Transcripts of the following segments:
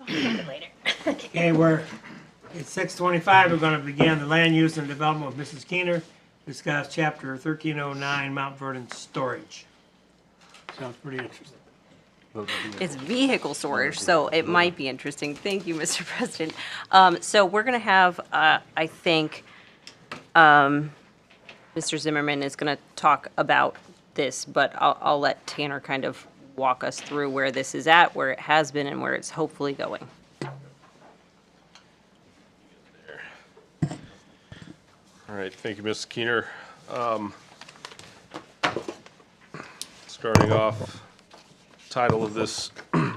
I'll come in later. Okay, it's 6:25. We're going to begin the land use and development with Mrs. Keener. Discuss chapter 1309, Mount Vernon storage. Sounds pretty interesting. It's vehicle storage, so it might be interesting. Thank you, Mr. President. So we're going to have, I think, Mr. Zimmerman is going to talk about this, but I'll let Tanner kind of walk us through where this is at, where it has been, and where it's hopefully going. All right, thank you, Ms. Keener. Starting off, title of this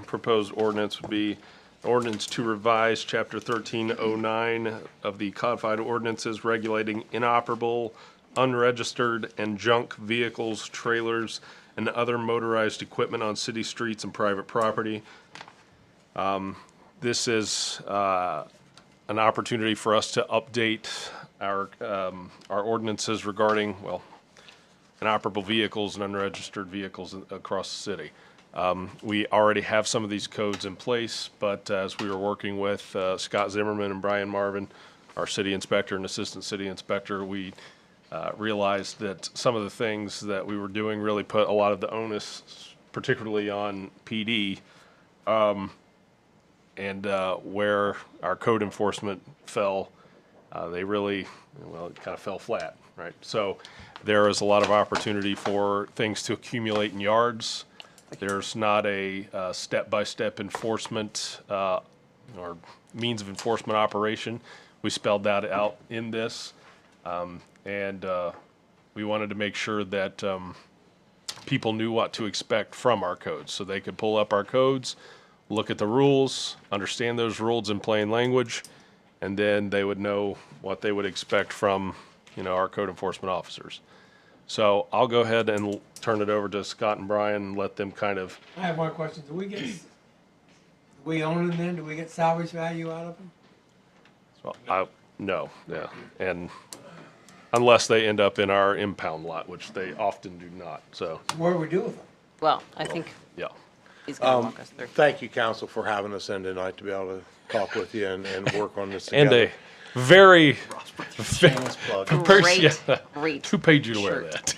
proposed ordinance would be ordinance to revise chapter 1309 of the codified ordinances regulating inoperable, unregistered, and junk vehicles, trailers, and other motorized equipment on city streets and private property. This is an opportunity for us to update our ordinances regarding, well, inoperable vehicles and unregistered vehicles across the city. We already have some of these codes in place, but as we were working with Scott Zimmerman and Brian Marvin, our city inspector and assistant city inspector, we realized that some of the things that we were doing really put a lot of the onus, particularly on PD, and where our code enforcement fell, they really, well, it kind of fell flat, right? So there is a lot of opportunity for things to accumulate in yards. There's not a step-by-step enforcement or means of enforcement operation. We spelled that out in this, and we wanted to make sure that people knew what to expect from our codes, so they could pull up our codes, look at the rules, understand those rules in plain language, and then they would know what they would expect from, our code enforcement officers. So I'll go ahead and turn it over to Scott and Brian and let them kind of. I have one question. Do we own them then? Do we get salvage value out of them? No, yeah, and unless they end up in our impound lot, which they often do not, so, What do we do with them? Well, I think yeah. he's going to walk us through. Thank you, council, for having us in tonight to be able to talk with you and work on this And together. a very, Shameless plug. Great, yeah, great. two-page you to wear shirt.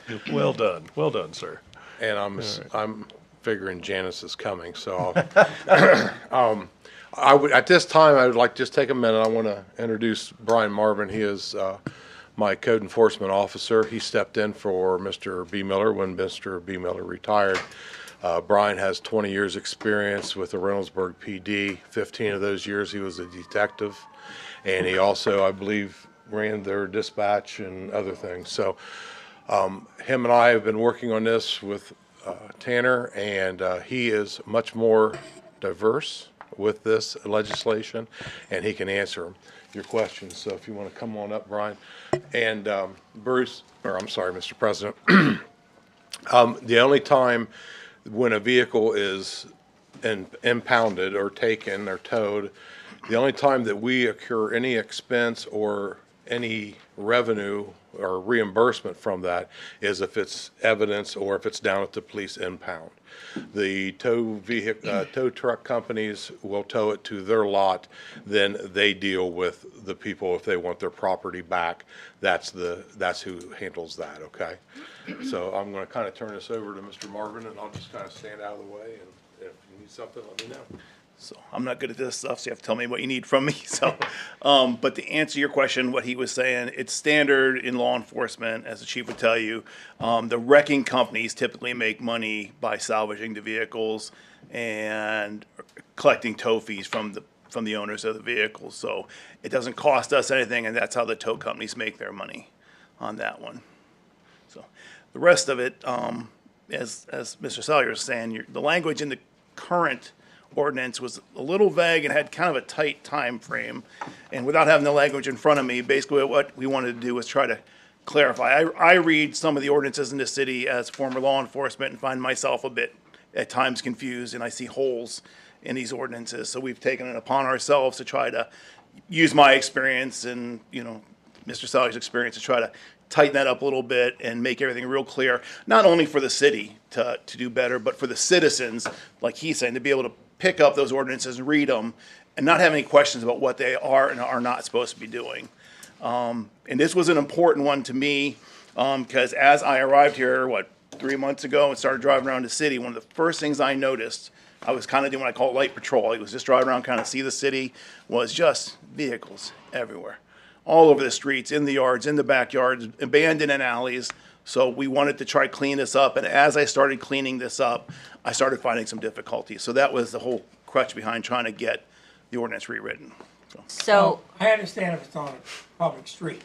that. Well done, sir. And I'm figuring Janice is coming, so at this time, I would like to just take a minute. I want to introduce Brian Marvin. He is my code enforcement officer. He stepped in for Mr. B. Miller when Mr. B. Miller retired. Brian has 20 years experience with the Reynoldsburg PD. 15 of those years he was a detective, and he also, I believe, ran their dispatch and other things. So him and I have been working on this with Tanner, and he is much more diverse with this legislation, and he can answer your questions. So if you want to come on up, Brian. And Bruce, or I'm sorry, Mr. President, the only time when a vehicle is impounded or taken or towed, the only time that we incur any expense or any revenue or reimbursement from that is if it's evidence or if it's down at the police impound. The tow truck companies will tow it to their lot, then they deal with the people if they want their property back. That's who handles that, okay? So I'm gonna kind of turn this over to Mr. Marvin, and I'll just kind of stand out of the way, and if you need something, let me know. So I'm not good at this stuff, so you have to tell me what you need from me. So, but to answer your question, what he was saying, it's standard in law enforcement, as the chief would tell you. The wrecking companies typically make money by salvaging the vehicles and collecting tow fees from the owners of the vehicles. So it doesn't cost us anything, and that's how the tow companies make their money on that one. So the rest of it, as Mr. Salyer was saying, the language in the current ordinance was a little vague and had kind of a tight time frame. And without having the language in front of me, basically what we wanted to do was try to clarify. I read some of the ordinances in the city as former law enforcement and find myself a bit at times confused, and I see holes in these ordinances. So we've taken it upon ourselves to try to use my experience and, Mr. Salyer's experience to try to tighten that up a little bit and make everything real clear, not only for the city to do better, but for the citizens, like he's saying, to be able to pick up those ordinances and read them and not have any questions about what they are and are not supposed to be doing. And this was an important one to me, because as I arrived here, 3 months ago and started driving around the city, one of the first things I noticed, I was kind of doing what I call light patrol. I was just driving around, kind of see the city, was just vehicles everywhere. All over the streets, in the yards, in the backyards, abandoned in alleys. So we wanted to try to clean this up. And as I started cleaning this up, I started finding some difficulty. So that was the whole crutch behind trying to get the ordinance rewritten. So, I understand if it's on a public street,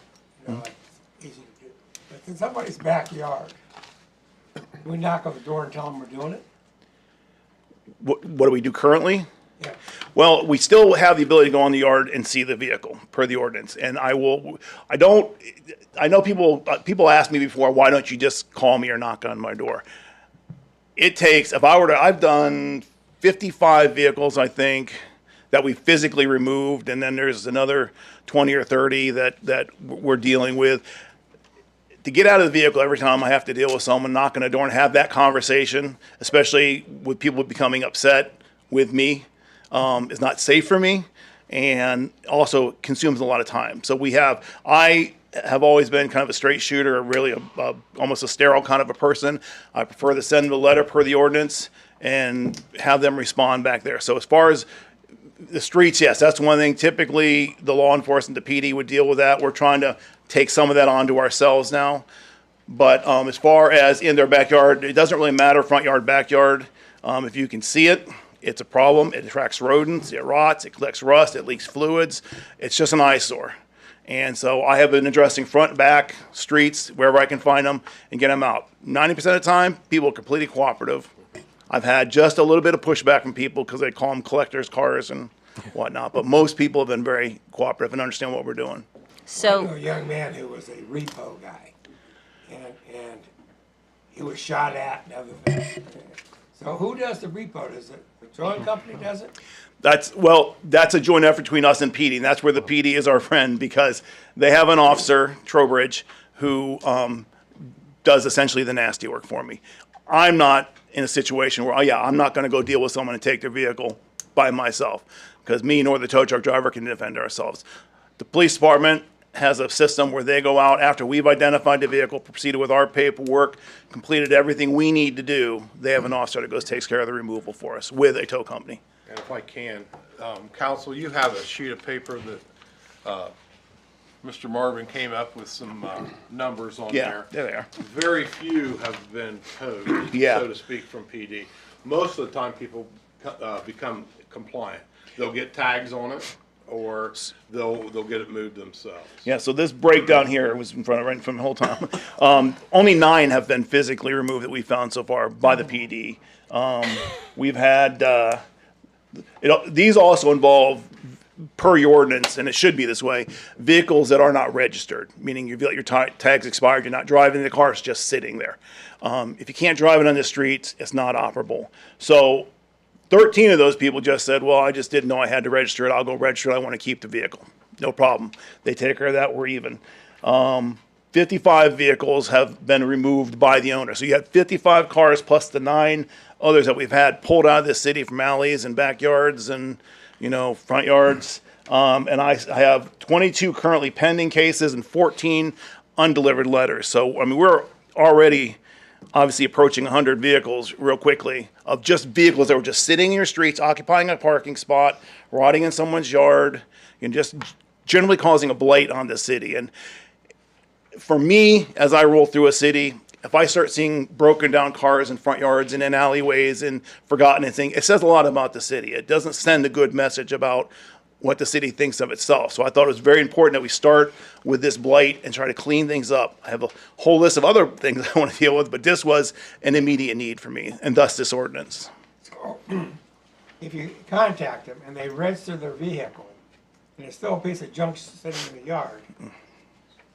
like, it's easy to do. But in somebody's backyard, we knock on the door and tell them we're doing it? What do we do currently? Yeah. Well, we still have the ability to go on the yard and see the vehicle per the ordinance. And I know people ask me before, why don't you just call me or knock on my door? I've done 55 vehicles, I think, that we physically removed. And then there's another 20 or 30 that we're dealing with. To get out of the vehicle every time I have to deal with someone knocking on the door and have that conversation, especially with people becoming upset with me, is not safe for me, and also consumes a lot of time. So I have always been kind of a straight shooter, really almost a sterile kind of a person. I prefer to send them a letter per the ordinance and have them respond back there. So as far as the streets, yes, that's one thing. Typically, the law enforcement, the PD would deal with that. We're trying to take some of that onto ourselves now. But as far as in their backyard, it doesn't really matter, front yard, backyard. If you can see it, it's a problem. It attracts rodents, it rots, it collects rust, it leaks fluids. It's just an eyesore. And so I have been addressing front, back, streets, wherever I can find them, and get them out. 90% of the time, people are completely cooperative. I've had just a little bit of pushback from people because they call them collectors' cars and whatnot. But most people have been very cooperative and understand what we're doing. I knew so, a young man who was a repo guy, and he was shot at and other things. So who does the repo? Does it, the towing company does it? That's a joint effort between us and PD, and that's where the PD is our friend, because they have an officer, Trowbridge, who does essentially the nasty work for me. I'm not in a situation where, I'm not going to go deal with someone and take their vehicle by myself, because me nor the tow truck driver can defend ourselves. The police department has a system where they go out after we've identified the vehicle, proceeded with our paperwork, completed everything we need to do. They have an officer that goes, takes care of the removal for us with a tow company. And if I can, Counsel, you have a sheet of paper that Mr. Marvin came up with some numbers on Yeah, there. there they are. Very few have been towed, Yeah. so to speak, from PD. Most of the time, people become compliant. They'll get tags on it, or they'll get it moved themselves. Yeah, so this breakdown here was in front of right from the whole time. Only 9 have been physically removed that we found so far by the PD. We've had, these also involve, per your ordinance, and it should be this way, vehicles that are not registered, meaning you feel like your tag's expired, you're not driving the car, it's just sitting there. If you can't drive it on the streets, it's not operable. So 13 of those people just said, well, I just didn't know I had to register it. I'll go register it. I want to keep the vehicle. No problem. They take care of that. We're even. 55 vehicles have been removed by the owner. So you have 55 cars plus the 9 others that we've had pulled out of this city from alleys and backyards and, front yards. And I have 22 currently pending cases and 14 undelivered letters. So, we're already obviously approaching 100 vehicles real quickly of just vehicles that were just sitting in your streets, occupying a parking spot, rotting in someone's yard, and just generally causing a blight on the city. And for me, as I roll through a city, if I start seeing broken down cars in front yards and in alleyways and forgotten anything, it says a lot about the city. It doesn't send a good message about what the city thinks of itself. So I thought it was very important that we start with this blight and try to clean things up. I have a whole list of other things I want to deal with, but this was an immediate need for me, and thus this ordinance. So if you contact them and they register their vehicle, and it's still a piece of junk sitting in the yard,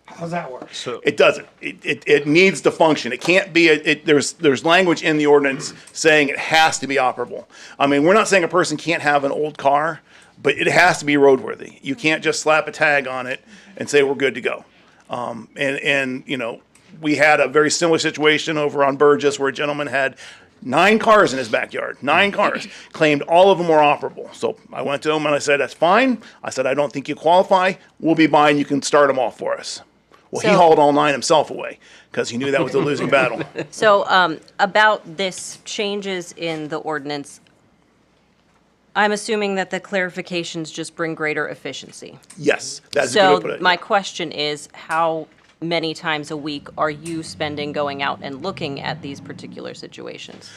how's that work? It doesn't. It needs to function. It can't be, there's language in the ordinance saying it has to be operable. We're not saying a person can't have an old car, but it has to be roadworthy. You can't just slap a tag on it and say we're good to go. And you know, we had a very similar situation over on Burgess where a gentleman had 9 cars in his backyard, 9 cars, claimed all of them were operable. So I went to him and I said, that's fine. I said, I don't think you qualify. We'll be buying, you can start them off for us. Well, he So- hauled all 9 himself away because he knew that was a losing battle. So, about this changes in the ordinance, I'm assuming that the clarifications just bring greater efficiency. Yes, that's a good way to put So it. my question is, how many times a week are you spending going out and looking at these particular situations?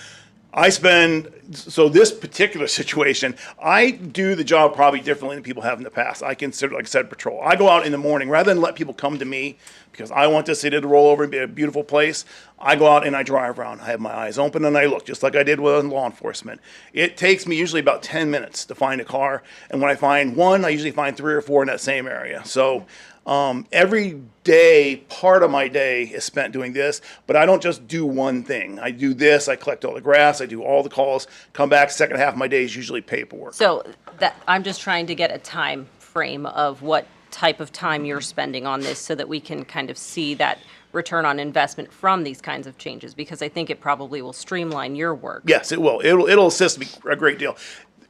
I spend, so this particular situation, I do the job probably differently than people have in the past. I consider, like I said, patrol. I go out in the morning rather than let people come to me because I want this city to roll over and be a beautiful place. I go out and I drive around. I have my eyes open and I look, just like I did with law enforcement. It takes me usually about 10 minutes to find a car. And when I find one, I usually find 3 or 4 in that same area. So every day, part of my day is spent doing this, but I don't just do one thing. I do this, I collect all the grass, I do all the calls, come back, second half of my day is usually paperwork. So that, I'm just trying to get a time frame of what type of time you're spending on this so that we can kind of see that return on investment from these kinds of changes, because I think it probably will streamline your work. Yes, it will. It'll assist me a great deal.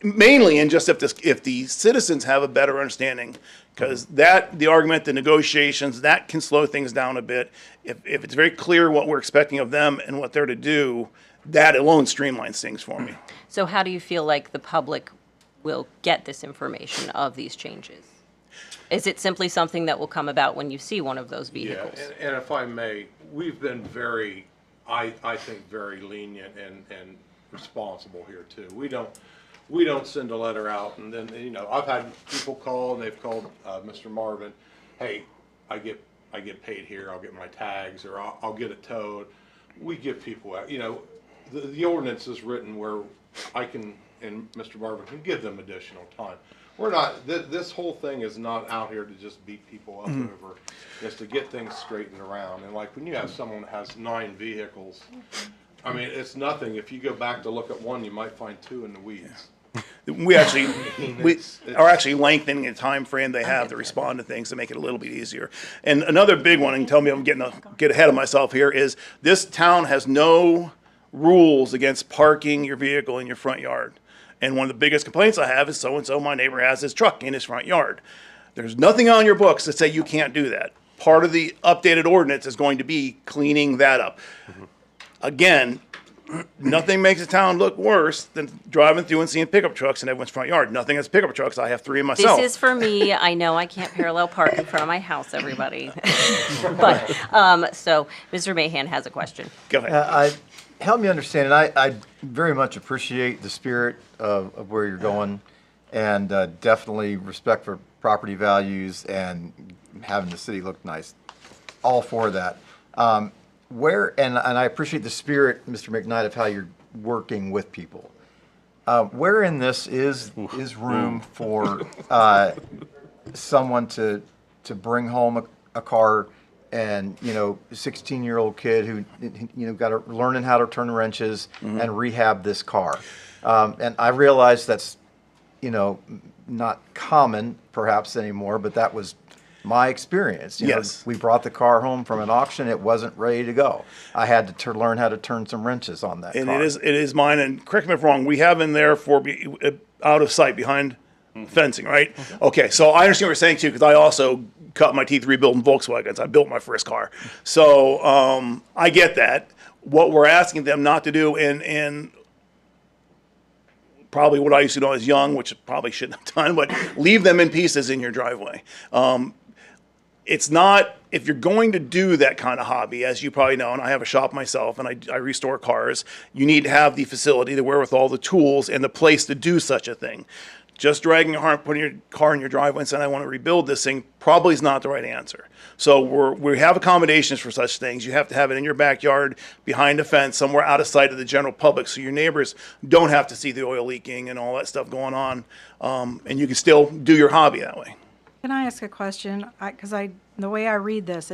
Mainly in just if the citizens have a better understanding, because the argument, the negotiations, that can slow things down a bit. If it's very clear what we're expecting of them and what they're to do, that alone streamlines things for me. So how do you feel like the public will get this information of these changes? Is it simply something that will come about when you see one of those Yeah, vehicles? and if I may, we've been very, I think, very lenient and responsible here too. We don't send a letter out and then, you know, I've had people call and they've called Mr. Marvin, hey, I get paid here, I'll get my tags or I'll get it towed. We give people, you know, the ordinance is written where I can, and Mr. Marvin can give them additional time. We're not, this whole thing is not out here to just beat people up over, just to get things straightened around. And like when you have someone that has 9 vehicles, I mean, it's nothing. If you go back to look at one, you might find 2 in the weeds. We actually, it's- are actually lengthening the time frame they have to respond to things to make it a little bit easier. And another big one, and tell me I'm get ahead of myself here, is this town has no rules against parking your vehicle in your front yard. And one of the biggest complaints I have is so-and-so, my neighbor has his truck in his front yard. There's nothing on your books that say you can't do that. Part of the updated ordinance is going to be cleaning that up. Again, nothing makes a town look worse than driving through and seeing pickup trucks in everyone's front yard. Nothing has pickup trucks. I have 3 myself. This is for me. I know I can't parallel park in front of my house, everybody. But, so Mr. Mahan has a question. Go ahead. Help me understand, and I very much appreciate the spirit of where you're going, and definitely respect for property values and having the city look nice. All for that. And I appreciate the spirit, Mr. McKnight, of how you're working with people. Where in this is room for someone to bring home a car and, you know, 16-year-old kid who, you know, got to learning how to turn wrenches and rehab this car. And I realize that's, you know, not common perhaps anymore, but that was my experience. You know, Yes. we brought the car home from an auction. It wasn't ready to go. I had to learn how to turn some wrenches on that And car. it is mine. And correct me if I'm wrong. We have in there for out of sight behind fencing, right? Okay, so I understand what you're saying too, because I also cut my teeth rebuilding Volkswagens. I built my first car, so I get that. What we're asking them not to do, and probably what I used to do when I was young, which I probably shouldn't have done, but leave them in pieces in your driveway. It's not, if you're going to do that kind of hobby, as you probably know, and I have a shop myself and I restore cars, you need to have the facility, the wherewithal, the tools, and the place to do such a thing. Just dragging your heart, putting your car in your driveway and saying, I want to rebuild this thing, probably is not the right answer. So we have accommodations for such things. You have to have it in your backyard, behind a fence, somewhere out of sight of the general public, so your neighbors don't have to see the oil leaking and all that stuff going on. And you can still do your hobby that way. Can I ask a question? Because the way I read this,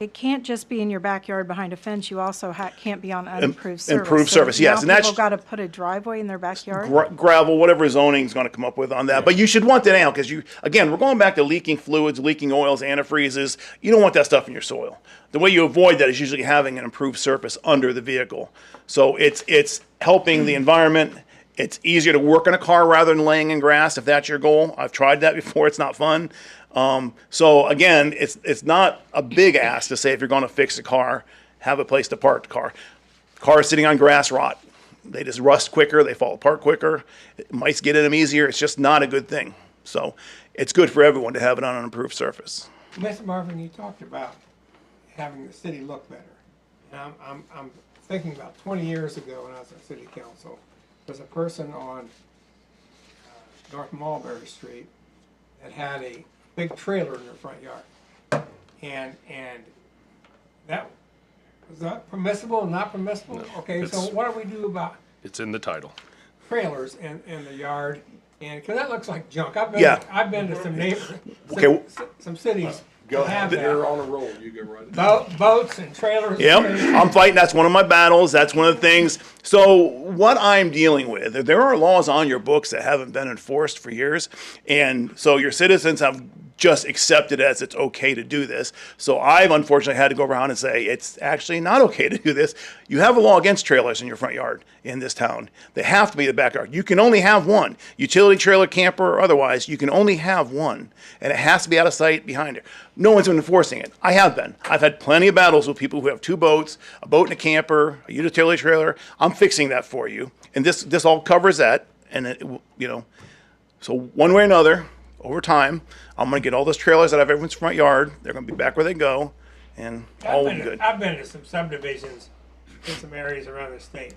It can't just be in your backyard behind a fence. You also can't be on unimproved surface. improved So surface, yes, now and that's- people got to put a driveway in their backyard? Gravel, whatever zoning's gonna come up with on that. But you should want that now, because again, we're going back to leaking fluids, leaking oils, antifreezes. You don't want that stuff in your soil. The way you avoid that is usually having an improved surface under the vehicle. So it's helping the environment. It's easier to work in a car rather than laying in grass, if that's your goal. I've tried that before, it's not fun. So again, it's not a big ask to say if you're gonna fix a car, have a place to park the car. Cars sitting on grass rot. They just rust quicker, they fall apart quicker. Mice get in them easier, it's just not a good thing. So it's good for everyone to have it on an improved surface. Mr. Marvin, you talked about having the city look better. And I'm thinking about 20 years ago when I was on city council, there's a person on North Mulberry Street that had a big trailer in their front yard. And that, was that permissible, not permissible? Okay, so it's- what do we do about It's in the title. trailers in the yard? And, cause that looks like junk. Yeah. I've been to some neighbors, Okay. some cities Go that have ahead, you're that. on a roll, you go right ahead. Boats and trailers. Yep, and I'm fighting. That's one of my battles. That's one of the things. So what I'm dealing with, there are laws on your books that haven't been enforced for years. And so your citizens have just accepted as it's okay to do this. So I've unfortunately had to go around and say, it's actually not okay to do this. You have a law against trailers in your front yard in this town. They have to be in the backyard. You can only have one. Utility trailer, camper, or otherwise, you can only have one. And it has to be out of sight behind it. No one's been enforcing it. I have been. I've had plenty of battles with people who have two boats, a boat and a camper, a utility trailer. I'm fixing that for you. And this all covers that. And it, so one way or another, over time, I'm gonna get all those trailers out of everyone's front yard. They're gonna be back where they go, and all will be good. I've been to some subdivisions in some areas around the state.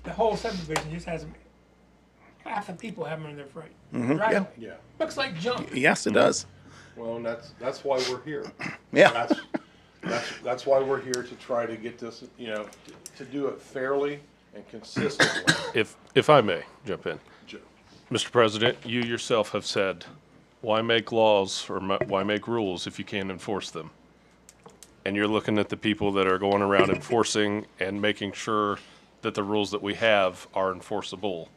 The whole subdivision just has, half the people have them in their front driveway. Yeah. Looks like junk. Yes, it does. Well, and that's why we're here. Yeah. That's why we're here, to try to get this, to do it fairly and consistently. If I may jump in. Joe. Mr. President, you yourself have said, why make laws or why make rules if you can't enforce them? And you're looking at the people that are going around enforcing and making sure that the rules that we have are enforceable.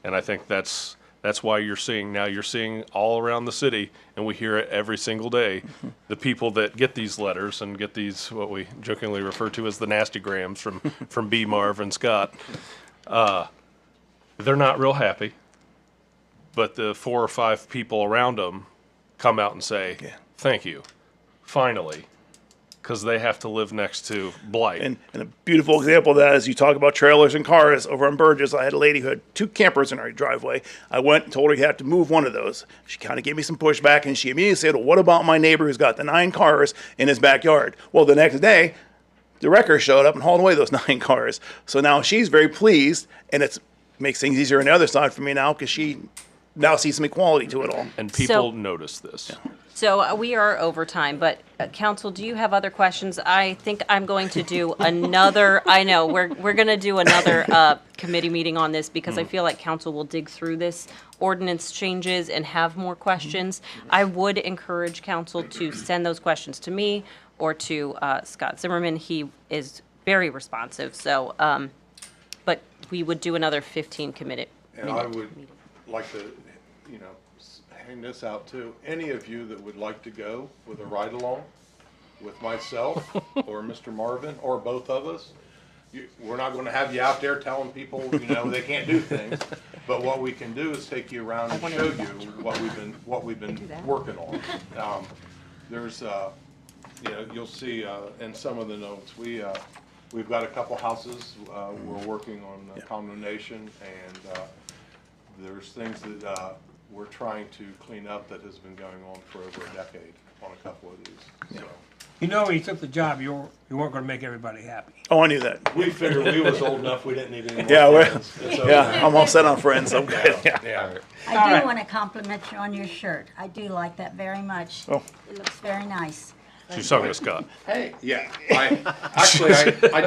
And I think that's why you're seeing all around the city, and we hear it every single day, the people that get these letters and get these, what we jokingly refer to as the nasty grams from B. Marv and Scott, they're not real happy. But the 4 or 5 people around them come out and say, thank you, finally, because they have to live next to blight. And a beautiful example of that is you talk about trailers and cars. Over on Burgess, I had a lady who had 2 campers in her driveway. I went and told her you had to move one of those. She kind of gave me some pushback, and she immediately said, well, what about my neighbor who's got the 9 cars in his backyard? Well, the next day, the wrecker showed up and hauled away those 9 cars. So now she's very pleased, and it makes things easier on the other side for me now, because she now sees some equality to it all. And people notice this. So we are over time, but council, do you have other questions? I think I'm going to do another, I know, we're going to do another committee meeting on this, because I feel like council will dig through this ordinance changes and have more questions. I would encourage council to send those questions to me or to Scott Zimmerman. He is very responsive, so, but we would do another 15 committed. And I would like to, hang this out too. Any of you that would like to go with a ride-along with myself or Mr. Marvin or both of us, we're not going to have you out there telling people, they can't do things. But what we can do is take you around and show you what we've been working on. There's, you'll see in some of the notes, we've got a couple houses. We're working on condemnation, and there's things that we're trying to clean up that has been going on for over a decade on a couple of these. So. When you took the job, you weren't gonna make everybody happy. Oh, I knew that. We figured we was old enough, we didn't need any more. Yeah, friends. It's okay. Yeah, I'm all set on friends. I'm good. Yeah. Yeah. I All do right. want to compliment you on your shirt. I do like that very much. Oh. It looks very nice. She's talking to Scott. Hey, yeah, I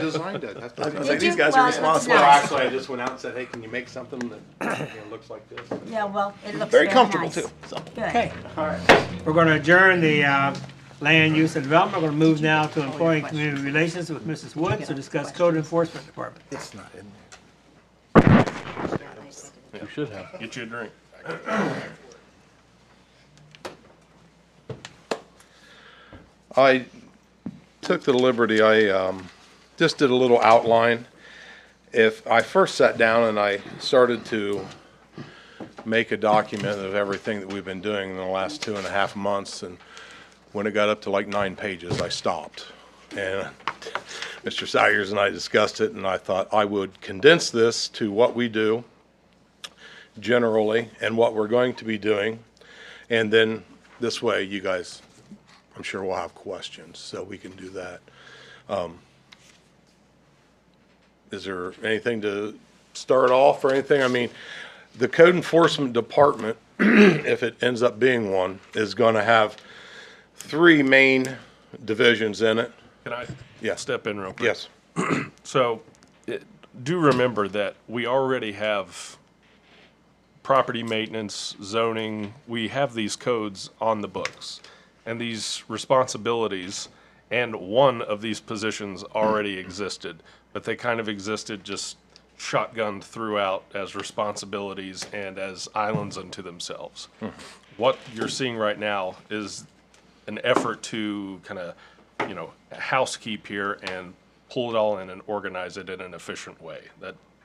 designed it. That's I was what gonna say, Did these you? guys Well, are it looks responsible. nice. actually, I just went out and said, hey, can you make something that looks like this? Yeah, well, it looks Very very comfortable nice. too. So. Good. Okay, all right. We're gonna adjourn the Land Use and Development. We're going to move now to Employee and Community Relations with Mrs. Wood to discuss Code Enforcement Department. It's not in You should have. Get you a drink. I took the liberty, I just did a little outline. If I first sat down and I started to make a document of everything that we've been doing in the last 2.5 months, and when it got up to like 9 pages, I stopped. And Mr. Sayers and I discussed it, and I thought I would condense this to what we do generally and what we're going to be doing. And then this way, you guys, I'm sure we'll have questions, so we can do that. Is there anything to start off or anything? I mean, the Code Enforcement Department, if it ends up being one, is going to have 3 main divisions in it. Can I Yeah. step in real quick? Yes. So, do remember that we already have property maintenance, zoning, we have these codes on the books. And these responsibilities, and one of these positions already existed, but they kind of existed just shotgunned throughout as responsibilities and as islands unto themselves. What you're seeing right now is an effort to kind of, housekeep here and pull it all in and organize it in an efficient way.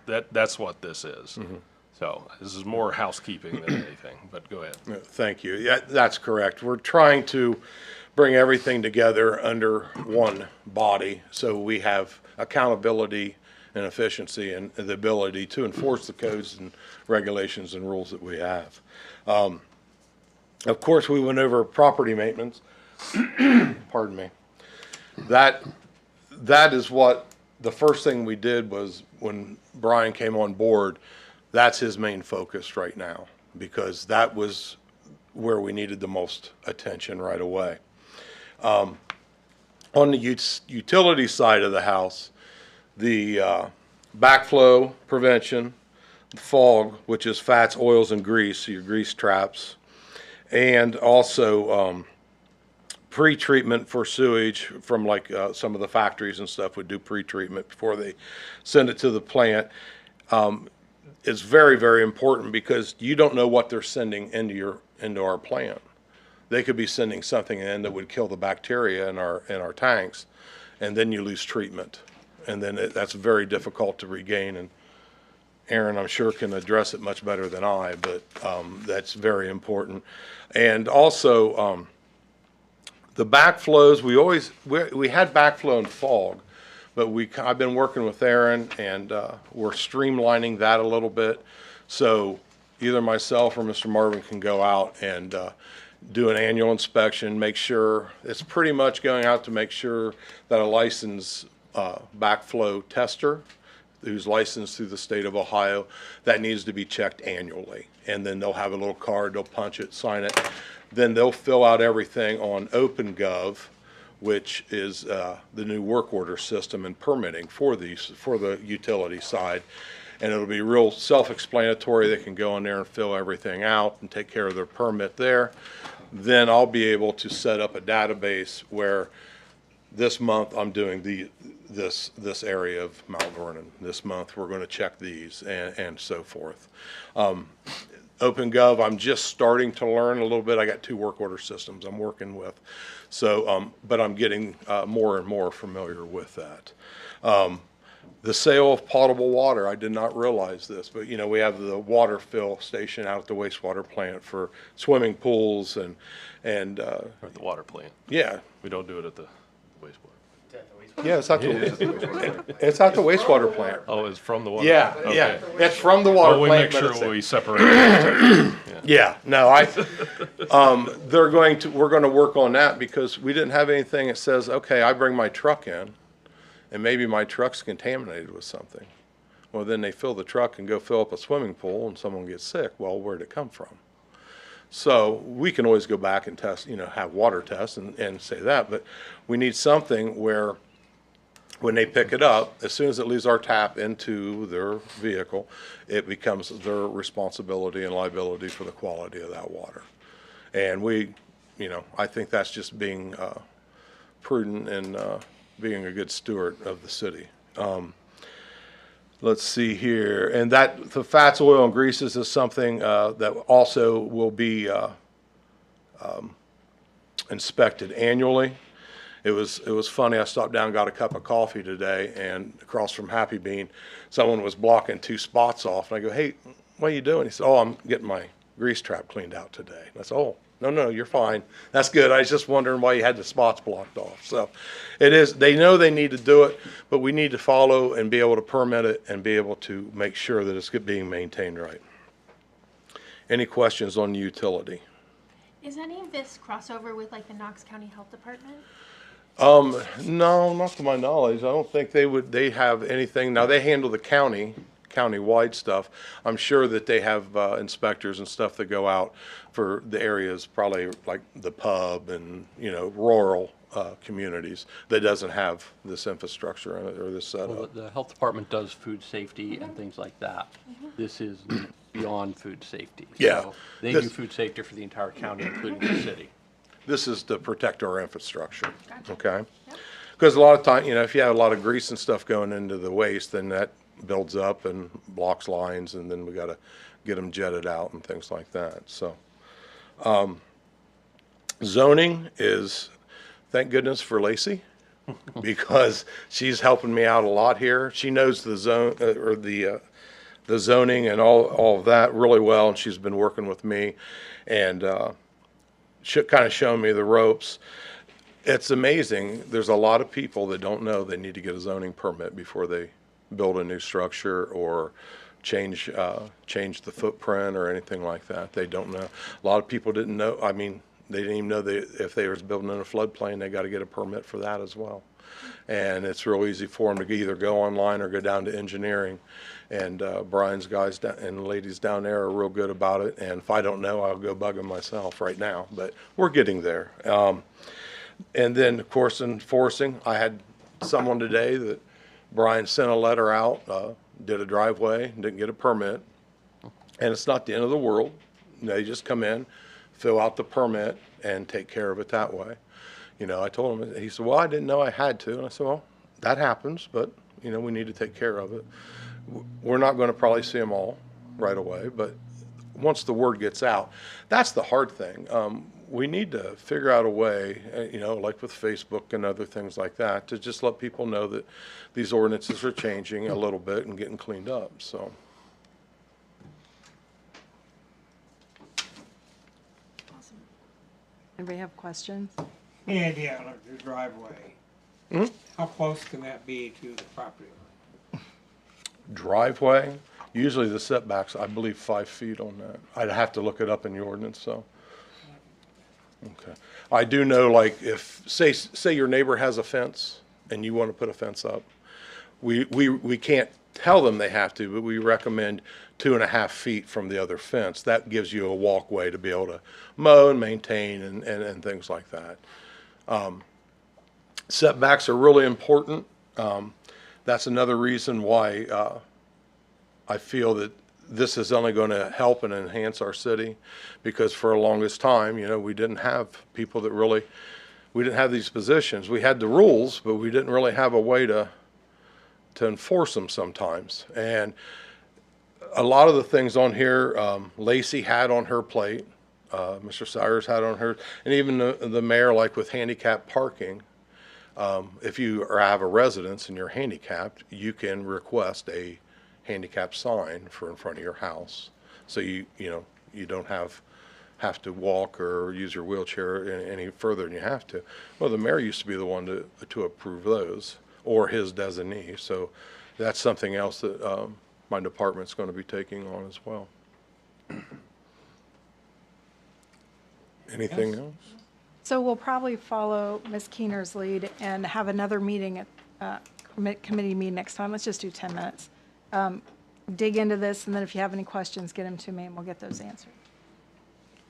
That's what this is. So this is more housekeeping than anything, but go ahead. Thank you. Yeah, that's correct. We're trying to bring everything together under one body so we have accountability and efficiency and the ability to enforce the codes and regulations and rules that we have. Of course, we went over property maintenance. Pardon me. That is what the first thing we did was when Brian came on board. That's his main focus right now, because that was where we needed the most attention right away. On the utility side of the house, the backflow prevention, fog, which is fats, oils, and grease, so your grease traps, and also pre-treatment for sewage from like some of the factories and stuff would do pre-treatment before they send it to the plant. Is very, very important because you don't know what they're sending into our plant. They could be sending something in that would kill the bacteria in our tanks, and then you lose treatment, and then that's very difficult to regain. And Aaron, I'm sure, can address it much better than I, but that's very important. And also the backflows. We had backflow and fog. But I've been working with Aaron, and we're streamlining that a little bit. So either myself or Mr. Marvin can go out and do an annual inspection, make sure, it's pretty much going out to make sure that a licensed backflow tester who's licensed through the state of Ohio, that needs to be checked annually. And then they'll have a little card, they'll punch it, sign it. Then they'll fill out everything on OpenGov, which is the new work order system and permitting for the utility side. And it'll be real self-explanatory. They can go in there and fill everything out and take care of their permit there. Then I'll be able to set up a database where this month I'm doing this area of Mount Vernon. This month we're going to check these and so forth. OpenGov, I'm just starting to learn a little bit. I got 2 work order systems I'm working with. So, but I'm getting more and more familiar with that. The sale of potable water, I did not realize this, but we have the water fill station out at the wastewater plant for swimming pools and Or at the water plant. yeah. We don't do it at the wastewater. Yeah, it's at the it's at the wastewater plant. Oh, it's from the water? Yeah, plant? yeah. Okay. It's from the water Well, we plant. make but it's sure we separate it. Yeah, no, we're going to work on that because we didn't have anything that says, okay, I bring my truck in and maybe my truck's contaminated with something. Well, then they fill the truck and go fill up a swimming pool and someone gets sick. Well, where'd it come from? So we can always go back and test, have water tests and say that, but we need something where when they pick it up, as soon as it leaves our tap into their vehicle, it becomes their responsibility and liability for the quality of that water. And we I think that's just being prudent and being a good steward of the city. Let's see here, and that the fats, oil, and greases is something that also will be inspected annually. It was funny. I stopped down and got a cup of coffee today, and across from Happy Bean, someone was blocking 2 spots off. And I go, "Hey, what are you doing?" He said, "Oh, I'm getting my grease trap cleaned out today." And I said, "Oh, no, you're fine. That's good. I was just wondering why you had the spots blocked off." So it is. They know they need to do it, but we need to follow and be able to permit it and be able to make sure that it's being maintained right. Any questions on the utility? Is any of this crossover with like the Knox County Health Department? No, not to my knowledge. I don't think they have anything. Now, they handle the county-wide stuff. I'm sure that they have inspectors and stuff that go out for the areas, probably like the pub and, rural communities that doesn't have this infrastructure in it or this setup. Well, the health department does food safety and things like that. This is beyond food safety. Yeah. So they do food safety for the entire county, including the city. This is to protect our infrastructure, okay? Because a lot of time, if you have a lot of grease and stuff going into the waste, then that builds up and blocks lines, and then we got to get them jetted out and things like that. So, zoning is, thank goodness for Lacey, because she's helping me out a lot here. She knows the zone or the zoning and all of that really well, and she's been working with me, and kind of showing me the ropes. It's amazing. There's a lot of people that don't know they need to get a zoning permit before they build a new structure or change the footprint or anything like that. They don't know. A lot of people didn't know. I mean, they didn't even know if they was building in a floodplain, they got to get a permit for that as well. And it's real easy for them to either go online or go down to engineering. And Brian's guys and ladies down there are real good about it. And if I don't know, I'll go bug them myself right now. But we're getting there. And then, of course, enforcing. I had someone today that Brian sent a letter out, did a driveway, didn't get a permit. And it's not the end of the world. They just come in, fill out the permit, and take care of it that way. I told him, he said, "Well, I didn't know I had to." And I said, "Well, that happens, but, we need to take care of it." We're not going to probably see them all right away, but once the word gets out, that's the hard thing. We need to figure out a way, like with Facebook and other things like that, to just let people know that these ordinances are changing a little bit and getting cleaned up, so. Anybody have questions? Any idea, like the driveway? How close can that be to the property line? Driveway, usually the setbacks, I believe 5 feet on that. I'd have to look it up in the ordinance, so. Okay. I do know, like, if, say your neighbor has a fence and you want to put a fence up, we can't tell them they have to, but we recommend 2.5 feet from the other fence. That gives you a walkway to be able to mow and maintain and things like that. Setbacks are really important. That's another reason why I feel that this is only going to help and enhance our city, because for the longest time, we didn't have people that really, we didn't have these positions. We had the rules, but we didn't really have a way to enforce them sometimes. And a lot of the things on here, Lacey had on her plate, Mr. Sires had on her, and even the mayor, like with handicap parking. If you have a residence and you're handicapped, you can request a handicap sign for in front of your house, so you don't have to walk or use your wheelchair any further than you have to. Well, the mayor used to be the one to approve those, or his designee. So that's something else that my department's going to be taking on as well. Anything else? So we'll probably follow Ms. Keener's lead and have another meeting, committee meeting next time. Let's just do 10 minutes. Dig into this, and then if you have any questions, get them to me and we'll get those answered.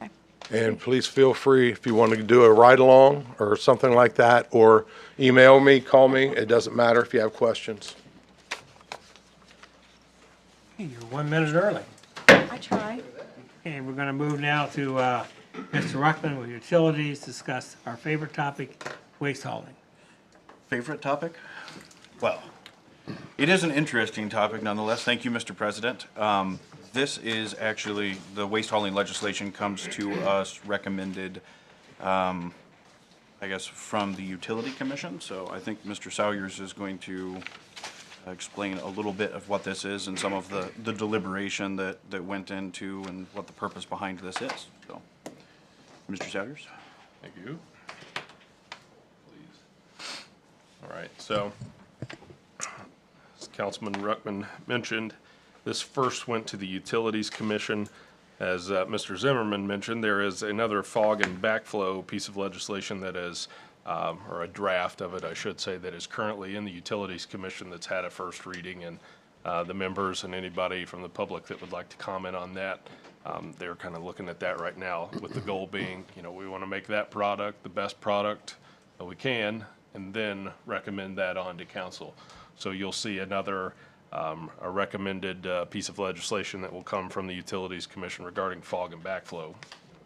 Okay. And please feel free, if you want to do a ride-along or something like that, or email me, call me. It doesn't matter if you have questions. Hey, you're 1 minute early. I try. And we're going to move now to Mr. Ruckman with Utilities, discuss our favorite topic, waste hauling. Favorite topic? Well, it is an interesting topic nonetheless. Thank you, Mr. President. This is actually, the waste hauling legislation comes to us recommended, I guess, from the Utility Commission. So I think Mr. Sawyers is going to explain a little bit of what this is and some of the deliberation that went into and what the purpose behind this is. So, Mr. Sawyers? Thank you. Please. All right, so as Councilman Ruckman mentioned, this first went to the Utilities Commission. As Mr. Zimmerman mentioned, there is another fog and backflow piece of legislation that is, or a draft of it, I should say, that is currently in the Utilities Commission that's had a first reading, and the members and anybody from the public that would like to comment on that, they're kind of looking at that right now, with the goal being, we want to make that product the best product that we can, and then recommend that on to council. So you'll see another a recommended piece of legislation that will come from the Utilities Commission regarding fog and backflow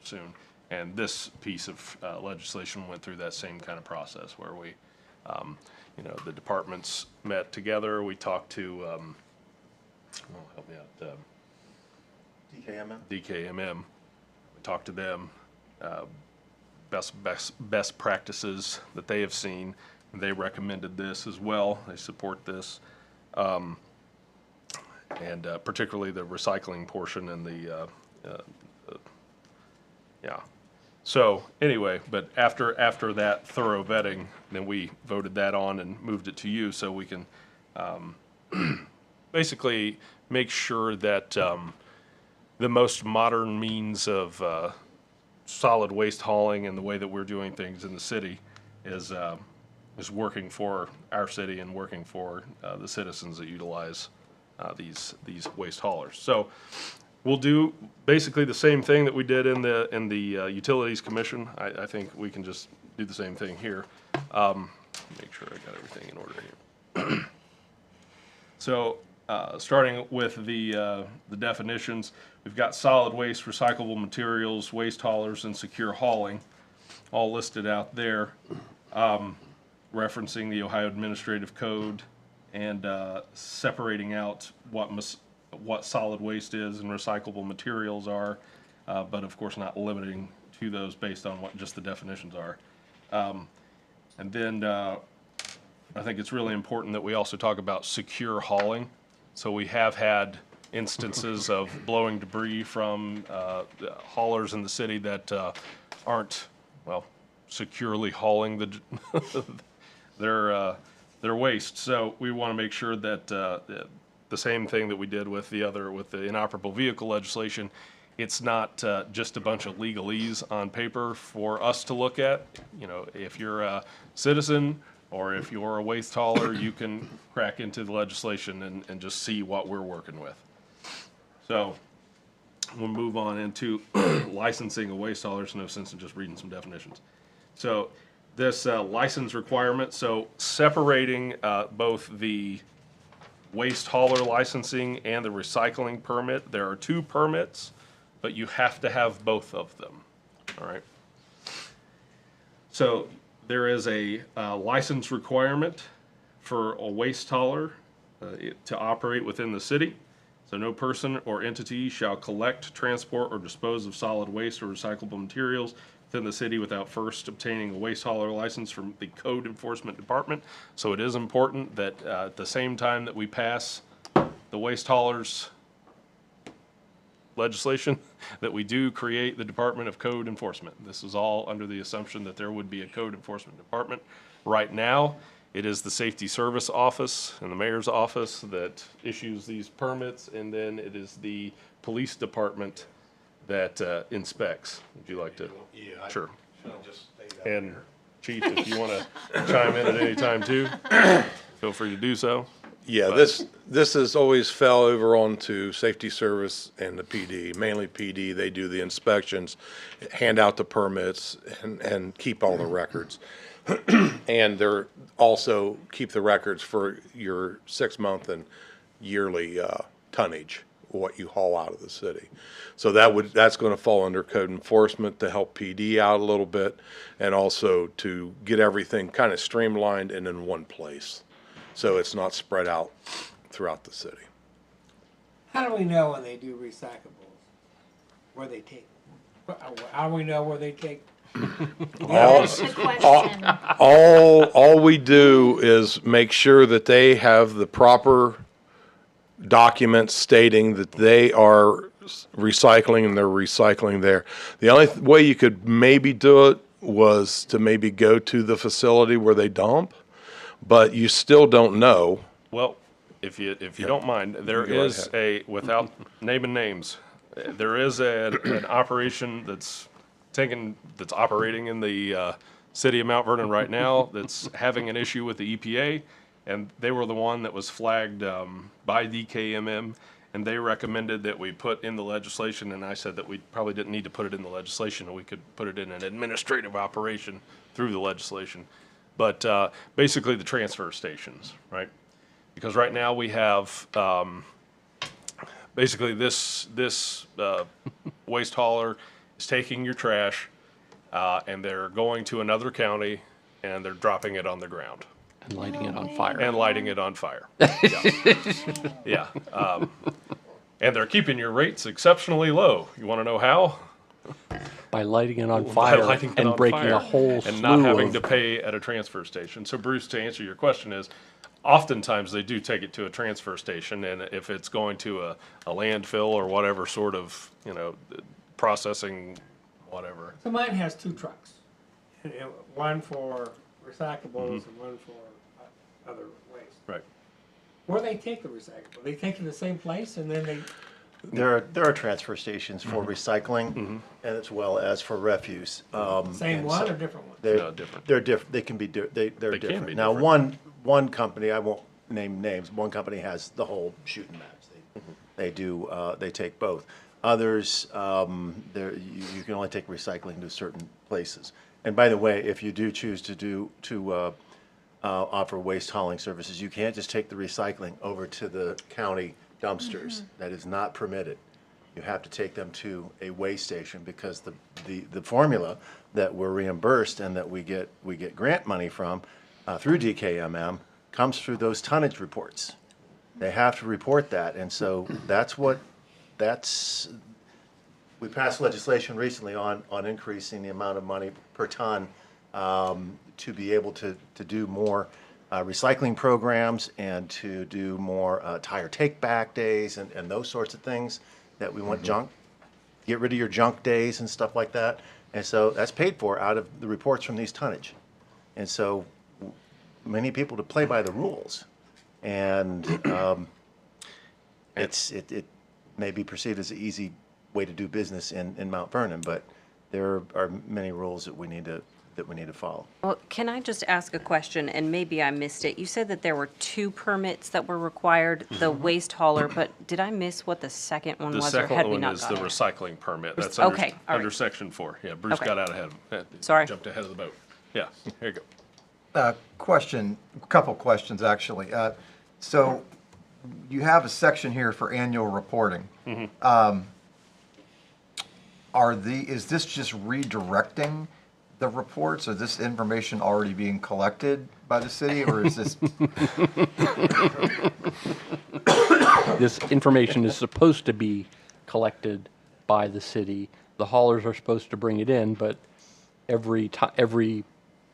soon. And this piece of legislation went through that same kind of process where we, the departments met together. We talked to, help me out, DKMM. We talked to them, best practices that they have seen. They recommended this as well. They support this. And particularly the recycling portion and the, yeah. So anyway, but after that thorough vetting, then we voted that on and moved it to you so we can basically make sure that the most modern means of solid waste hauling and the way that we're doing things in the city is working for our city and working for the citizens that utilize these waste haulers. So we'll do basically the same thing that we did in the Utilities Commission. I think we can just do the same thing here. Make sure I got everything in order here. So starting with the definitions, we've got solid waste, recyclable materials, waste haulers, and secure hauling, all listed out there, referencing the Ohio Administrative Code and separating out what solid waste is and recyclable materials are, but of course not limiting to those based on what just the definitions are. And then I think it's really important that we also talk about secure hauling. So we have had instances of blowing debris from the haulers in the city that aren't, well, securely hauling their waste. So we want to make sure that the same thing that we did with the inoperable vehicle legislation, it's not just a bunch of legalese on paper for us to look at. If you're a citizen or if you're a waste hauler, you can crack into the legislation and just see what we're working with. So we'll move on into licensing of waste haulers. No sense in just reading some definitions. So this license requirement, so separating both the waste hauler licensing and the recycling permit. There are two permits, but you have to have both of them, all right? So there is a license requirement for a waste hauler to operate within the city. So no person or entity shall collect, transport, or dispose of solid waste or recyclable materials within the city without first obtaining a waste hauler license from the Code Enforcement Department. So it is important that at the same time that we pass the waste haulers legislation, that we do create the Department of Code Enforcement. This is all under the assumption that there would be a Code Enforcement Department. Right now, it is the Safety Service Office and the Mayor's Office that issues these permits, and then it is the Police Department that inspects. Would you like to? Yeah. Sure. Just stay down And here. Chief, if you want to chime in at any time too, feel free to do so. Yeah, But- this has always fell over onto Safety Service and the PD, mainly PD. They do the inspections, hand out the permits, and keep all the records. And they're also keep the records for your 6-month and yearly tonnage, what you haul out of the city. So that's going to fall under code enforcement to help PD out a little bit, and also to get everything kind of streamlined and in one place, so it's not spread out throughout the city. How do we know when they do recyclables, where they take? How do we know where they take? That's the question. All we do is make sure that they have the proper documents stating that they are recycling and they're recycling there. The only way you could maybe do it was to maybe go to the facility where they dump, but you still don't know. Well, if you don't mind, there Go right is without naming names, there is an operation that's operating in the city of Mount Vernon right now that's having an issue with the EPA, and they were the one that was flagged by DKMM, and they recommended that we put in the legislation, and I said that we probably didn't need to put it in the legislation, and we could put it in an administrative operation through the legislation. But basically the transfer stations, right? Because right now we have basically this waste hauler is taking your trash and they're going to another county and they're dropping it on the ground. And lighting it on fire. And lighting it on fire. Yeah. Yeah. And they're keeping your rates exceptionally low. You want to know how? By lighting it on By fire lighting it and on breaking fire a whole and not slew having of- to pay at a transfer station. So Bruce, to answer your question is, oftentimes they do take it to a transfer station, and if it's going to a landfill or whatever sort of, processing, whatever. So mine has 2 trucks, one for recyclables and one for other waste. Right. Where they take the recyclable? They take it to the same place and then they. There are transfer stations for recycling and as well as for refuse. Same and one so or different one? No, different. They're different. They can be. They're can different. be Now, different. one company, I won't name names. One company has the whole shooting match. They do. They take both. Others, you can only take recycling to certain places. And by the way, if you do choose to offer waste hauling services, you can't just take the recycling over to the county dumpsters. That is not permitted. You have to take them to a waste station because the formula that we're reimbursed and that we get grant money from through DKMM comes through those tonnage reports. They have to report that, and so we passed legislation recently on bancrossing the amount of money per ton to be able to do more recycling programs and to do more tire take-back days and those sorts of things that we want get rid of your junk days and stuff like that. And so that's paid for out of the reports from these tonnage. And so many people to play by the rules. And it may be perceived as an easy way to do business in Mount Vernon, but there are many rules that we need to follow. Well, can I just ask a question, and maybe I missed it? You said that there were 2 permits that were required, the waste hauler, but did I miss what the second one The was, or second had we one not is got the it? recycling permit. That's Okay, all under right. section 4. Yeah, Bruce Okay. got out ahead of Sorry. jumped ahead of the boat. Yeah, here you go. Question, a couple questions, actually. So you have a section here for annual reporting. Is this just redirecting the reports, or this information already being collected by the city, or is this? This information is supposed to be collected by the city. The haulers are supposed to bring it in, but every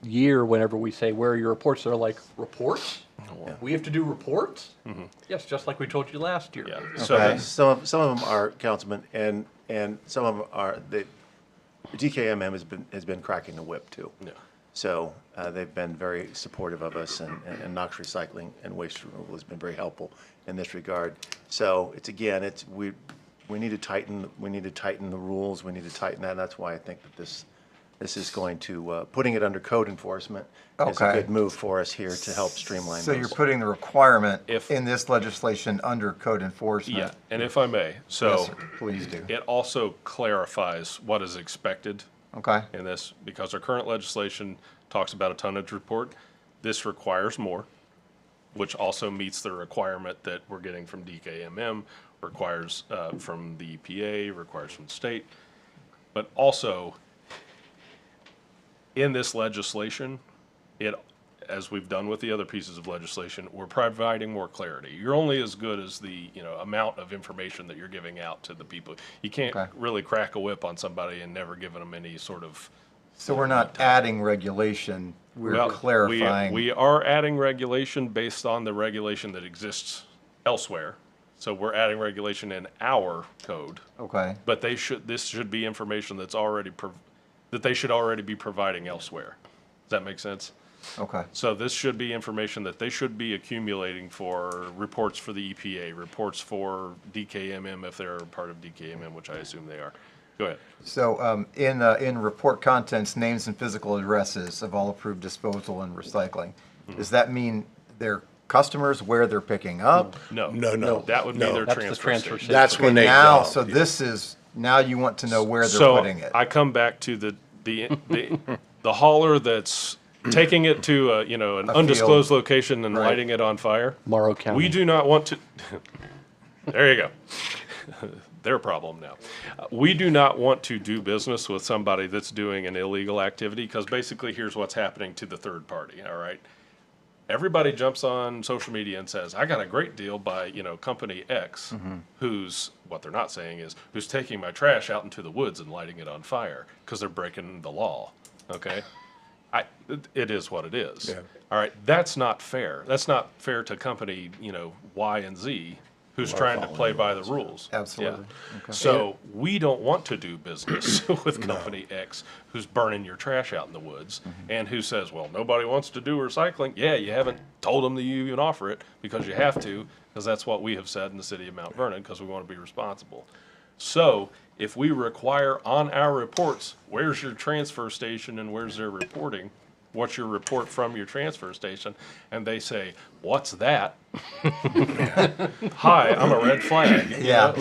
year, whenever we say, where are your reports? They're like, reports? We have to do reports? Yes, just like we told you last year. Yeah. Okay, So some of them are, Councilman, and some of them are, DKMM has been cracking the whip too. Yeah. So they've been very supportive of us, and Knox Recycling and Waste Removal has been very helpful in this regard. So we need to tighten the rules. We need to tighten that. And that's why I think that this is going to putting it under code enforcement is a Okay. good move for us here to help streamline. So those. you're putting the requirement If- in this legislation under code enforcement? yeah, and if I may, Yes, so sir. Please do. it also clarifies what is expected Okay. in this, because our current legislation talks about a tonnage report. This requires more, which also meets the requirement that we're getting from DKMM, requires from the EPA, requires from the state. But also, in this legislation, as we've done with the other pieces of legislation, we're providing more clarity. You're only as good as the, amount of information that you're giving out to the people. You can't really crack a whip on somebody and never giving them any sort of. So we're not adding regulation, we're clarifying. We are adding regulation based on the regulation that exists elsewhere. So we're adding regulation in our code. Okay. But this should be information that's already, that they should already be providing elsewhere. Does that make sense? Okay. So this should be information that they should be accumulating for reports for the EPA, reports for DKMM if they're part of DKMM, which I assume they are. Go ahead. So in report contents, names and physical addresses of all approved disposal and recycling, does that mean their customers where they're picking up? No. No. That would be their That's the transfer transfer station. station. That's when they Now, dump. so this is, now you want to know where they're So putting it. I come back to the hauler that's taking it to an undisclosed location and Right. lighting it on fire. Morrow County. We do not want to. There you go. Their problem now. We do not want to do business with somebody that's doing an illegal activity because basically here's what's happening to the third party. All right. Everybody jumps on social media and says, I got a great deal by, company X, who's, what they're not saying is, who's taking my trash out into the woods and lighting it on fire because they're breaking the law. Okay? It is what it is. Yeah. All right. That's not fair. That's not fair to company, Y and Z, who's trying to play by the rules. Absolutely. Yeah. Okay. So we don't want to do business with company X who's burning your trash out in the woods and who says, well, nobody wants to do recycling. Yeah, you haven't told them that you even offer it because you have to, because that's what we have said in the city of Mount Vernon, because we want to be responsible. So if we require on our reports, where's your transfer station and where's their reporting? What's your report from your transfer station? And they say, what's that? Hi, I'm a red flag. Yeah.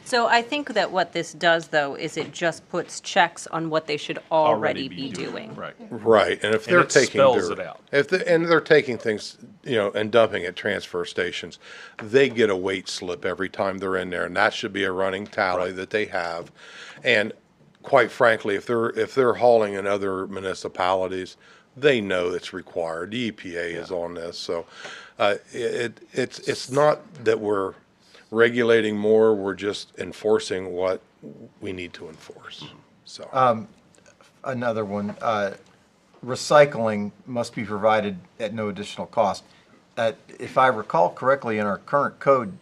So I think that what this does, though, is it just puts checks on what they should already be doing. Right. Right, and if they're it taking spells their, it out. and they're taking things, and dumping at transfer stations, they get a weight slip every time they're in there, and that should be a running tally that they have. And quite frankly, if they're hauling in other municipalities, they know it's required. The EPA is on this, so it's not that we're regulating more, we're just enforcing what we need to enforce. So. Another one, recycling must be provided at no additional cost. If I recall correctly, in our current code,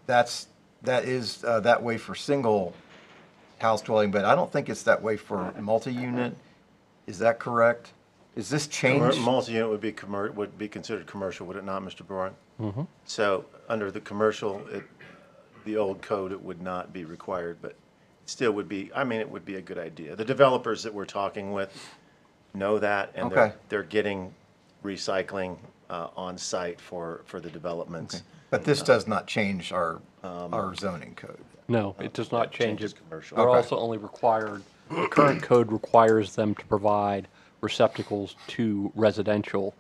that is that way for single house dwelling, but I don't think it's that way for multi-unit. Is that correct? Is this changed? Multi-unit would be considered commercial, would it not, Mr. Barron? Mm-hmm. So under the commercial, the old code, it would not be required, but still would be, it would be a good idea. The developers that we're talking with know that, and Okay. they're getting recycling on site for the developments. But this does not change our zoning code. No, it does not change changes it. commercial. They're Okay. also only required, the current code requires them to provide receptacles to residential.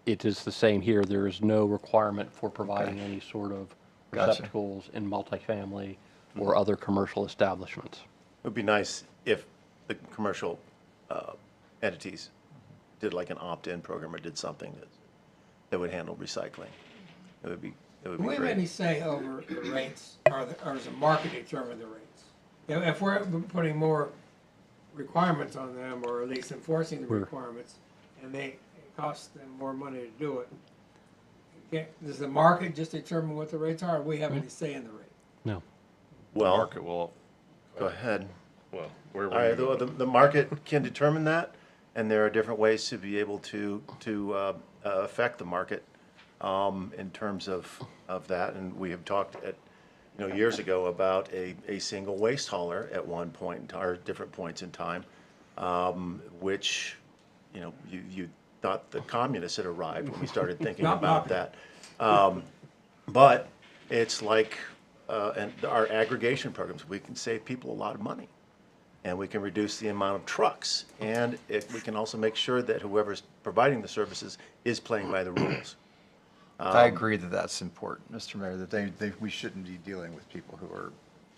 It is the same here. There is no requirement for providing any sort of Gotcha. receptacles in multifamily or other commercial establishments. It would be nice if the commercial entities did like an opt-in program or did something that would handle recycling. It would be Do we have any great. say over the rates, or does the market determine the rates? If we're putting more requirements on them, or at least enforcing the requirements, and it costs them more money to do it, does the market just determine what the rates are, or we have any say in the rate? No. Well, Market will, go ahead. well, where All right, were you? the market can determine that, and there are different ways to be able to affect the market in terms of that. And we have talked years ago about a single waste hauler at one point, or different points in time, which, you thought the communists had arrived when we started thinking about that. But it's like, and our aggregation programs, we can save people a lot of money. And we can reduce the amount of trucks. And we can also make sure that whoever's providing the services is playing by the rules. I agree that that's important, Mr. Mayor, that we shouldn't be dealing with people who are,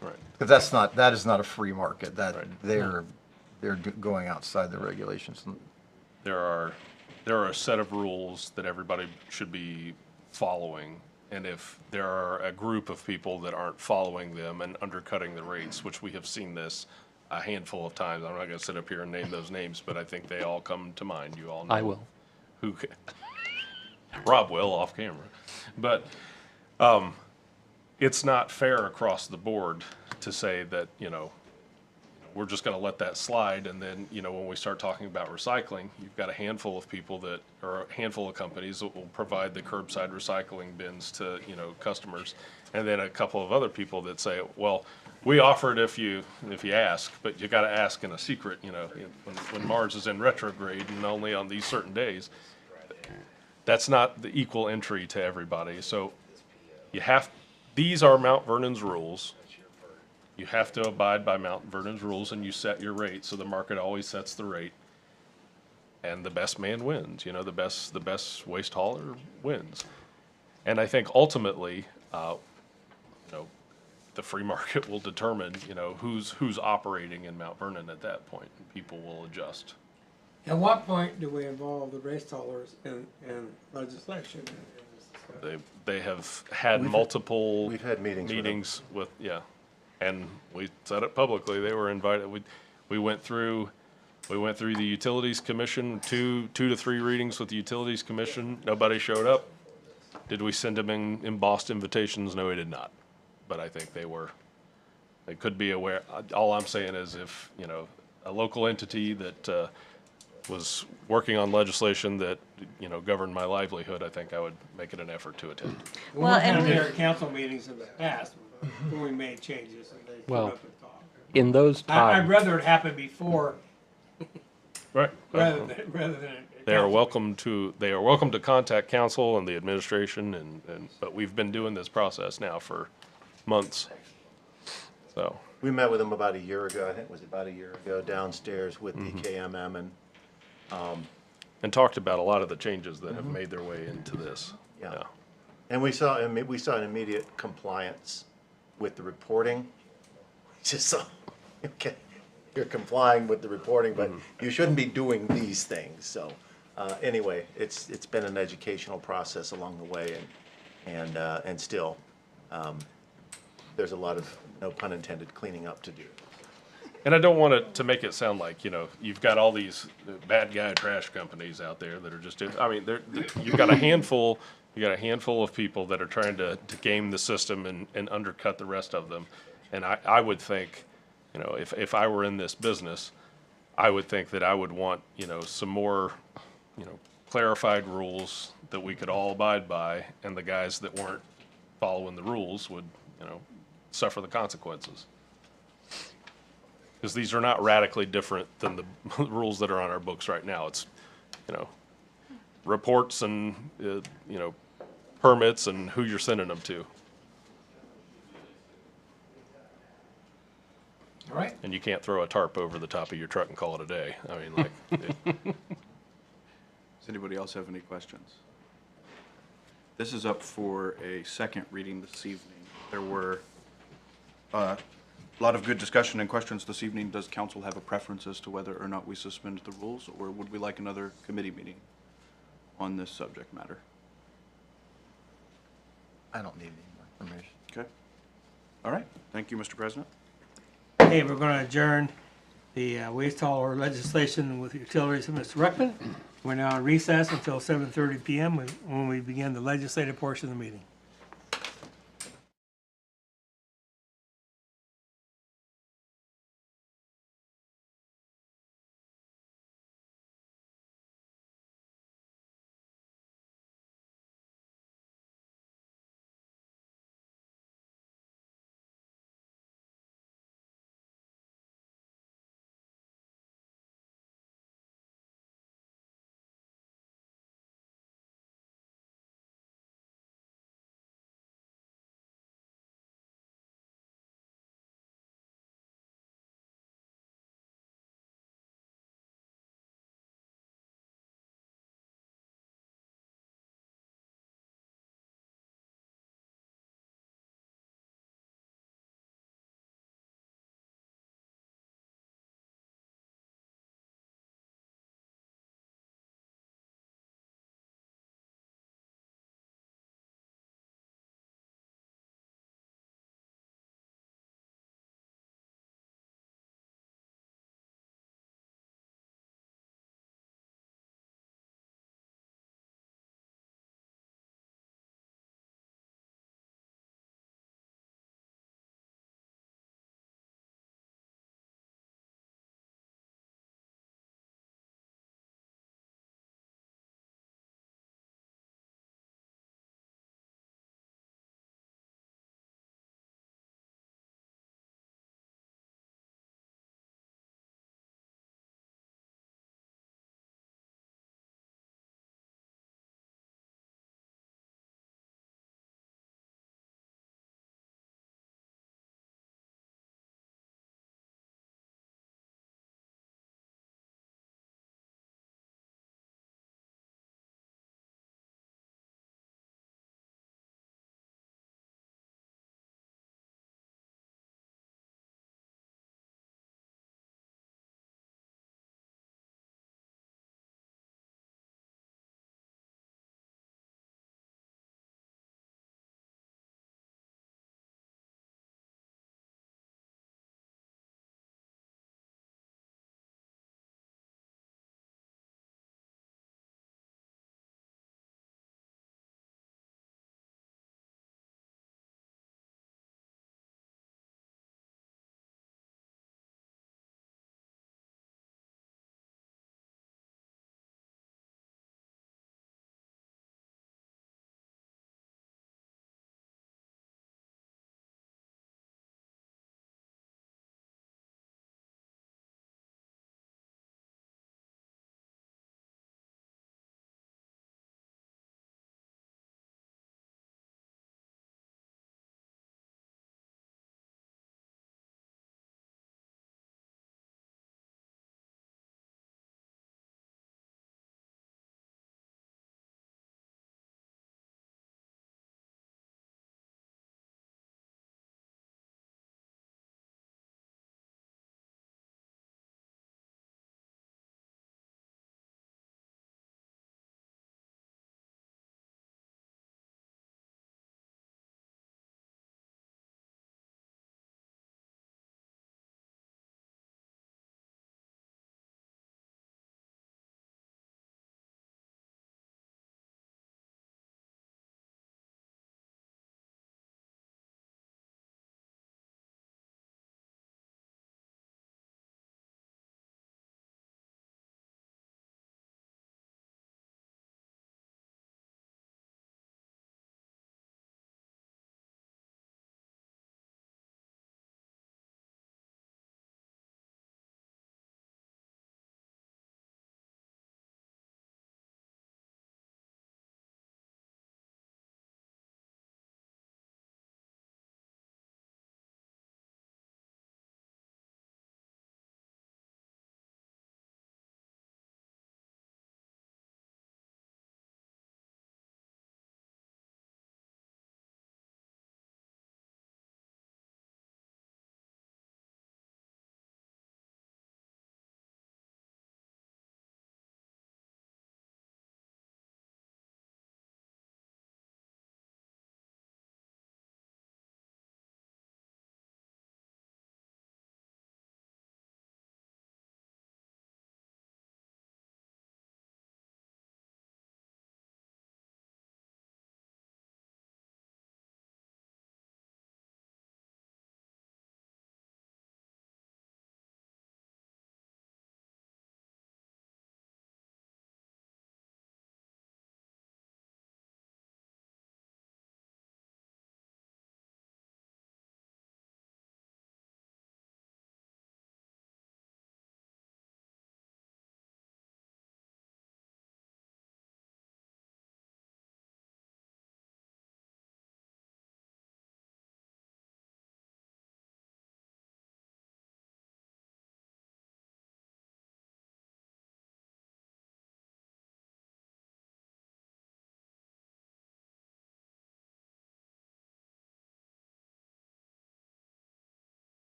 Right. because that is not a free market, that Right. they're going outside the regulations. There are a set of rules that everybody should be following. And if there are a group of people that aren't following them and undercutting the rates, which we have seen this a handful of times, I'm not gonna sit up here and name those names, but I think they all come to mind. You all know. I will. Who, Rob will off camera. But, it's not fair across the board to say that, we're just gonna let that slide, and then, when we start talking about recycling, you've got a handful of people that, or a handful of companies that will provide the curbside recycling bins to, customers, and then a couple of other people that say, well, we offer it if you ask, but you gotta ask in a secret, when Mars is in retrograde and only on these certain days. That's not the equal entry to everybody, so these are Mount Vernon's rules. You have to abide by Mount Vernon's rules, and you set your rate, so the market always sets the rate. And the best man wins, the best waste hauler wins. And I think ultimately, the free market will determine, who's operating in Mount Vernon at that point, and people will adjust. At what point do we involve the race haulers in legislation? They have had multiple we've had meetings with, and we said it publicly, they were invited, we went through the Utilities Commission, two to three readings with the Utilities Commission, nobody showed up. Did we send them embossed invitations? No, we did not. But I think they could be aware. All I'm saying is if, a local entity that, was working on legislation that, governed my livelihood, I think I would make it an effort to attend. Well, and there are council meetings in the past when we made changes and they Well, put up and talk. In those I'd times, rather it happen before Right. rather than. They are welcome to contact council and the administration but we've been doing this process now for months. So, We met with them about a year ago, I think it was about a year ago, downstairs with the KMM and talked about a lot of the changes that have made their way into this. Yeah. And we saw an immediate compliance with the reporting. Just so, okay, you're complying with the reporting, but you shouldn't be doing these things. So, anyway, it's been an educational process along the way, and still, there's a lot of, no pun intended, cleaning up to do. And I don't want it to make it sound like, you've got all these bad guy trash companies out there that are just, you've got a handful of people that are trying to game the system and undercut the rest of them. And I would think, if I were in this business, I would think that I would want, some more, clarified rules that we could all abide by, and the guys that weren't following the rules would, suffer the consequences. Because these are not radically different than the rules that are on our books right now. It's, reports and, permits and who you're sending them to. All right. And you can't throw a tarp over the top of your truck and call it a day. I mean, like, Does anybody else have any questions? This is up for a second reading this evening. There were a lot of good discussion and questions this evening. Does council have a preference as to whether or not we suspend the rules, or would we like another committee meeting on this subject matter? I don't need any more information. Okay. All right. Thank you, Mr. President. hey, we're going to adjourn the waste hauler legislation with utilities and Mr. Ruckman. We're now in recess until 7:30 PM when we begin the legislative portion of the meeting.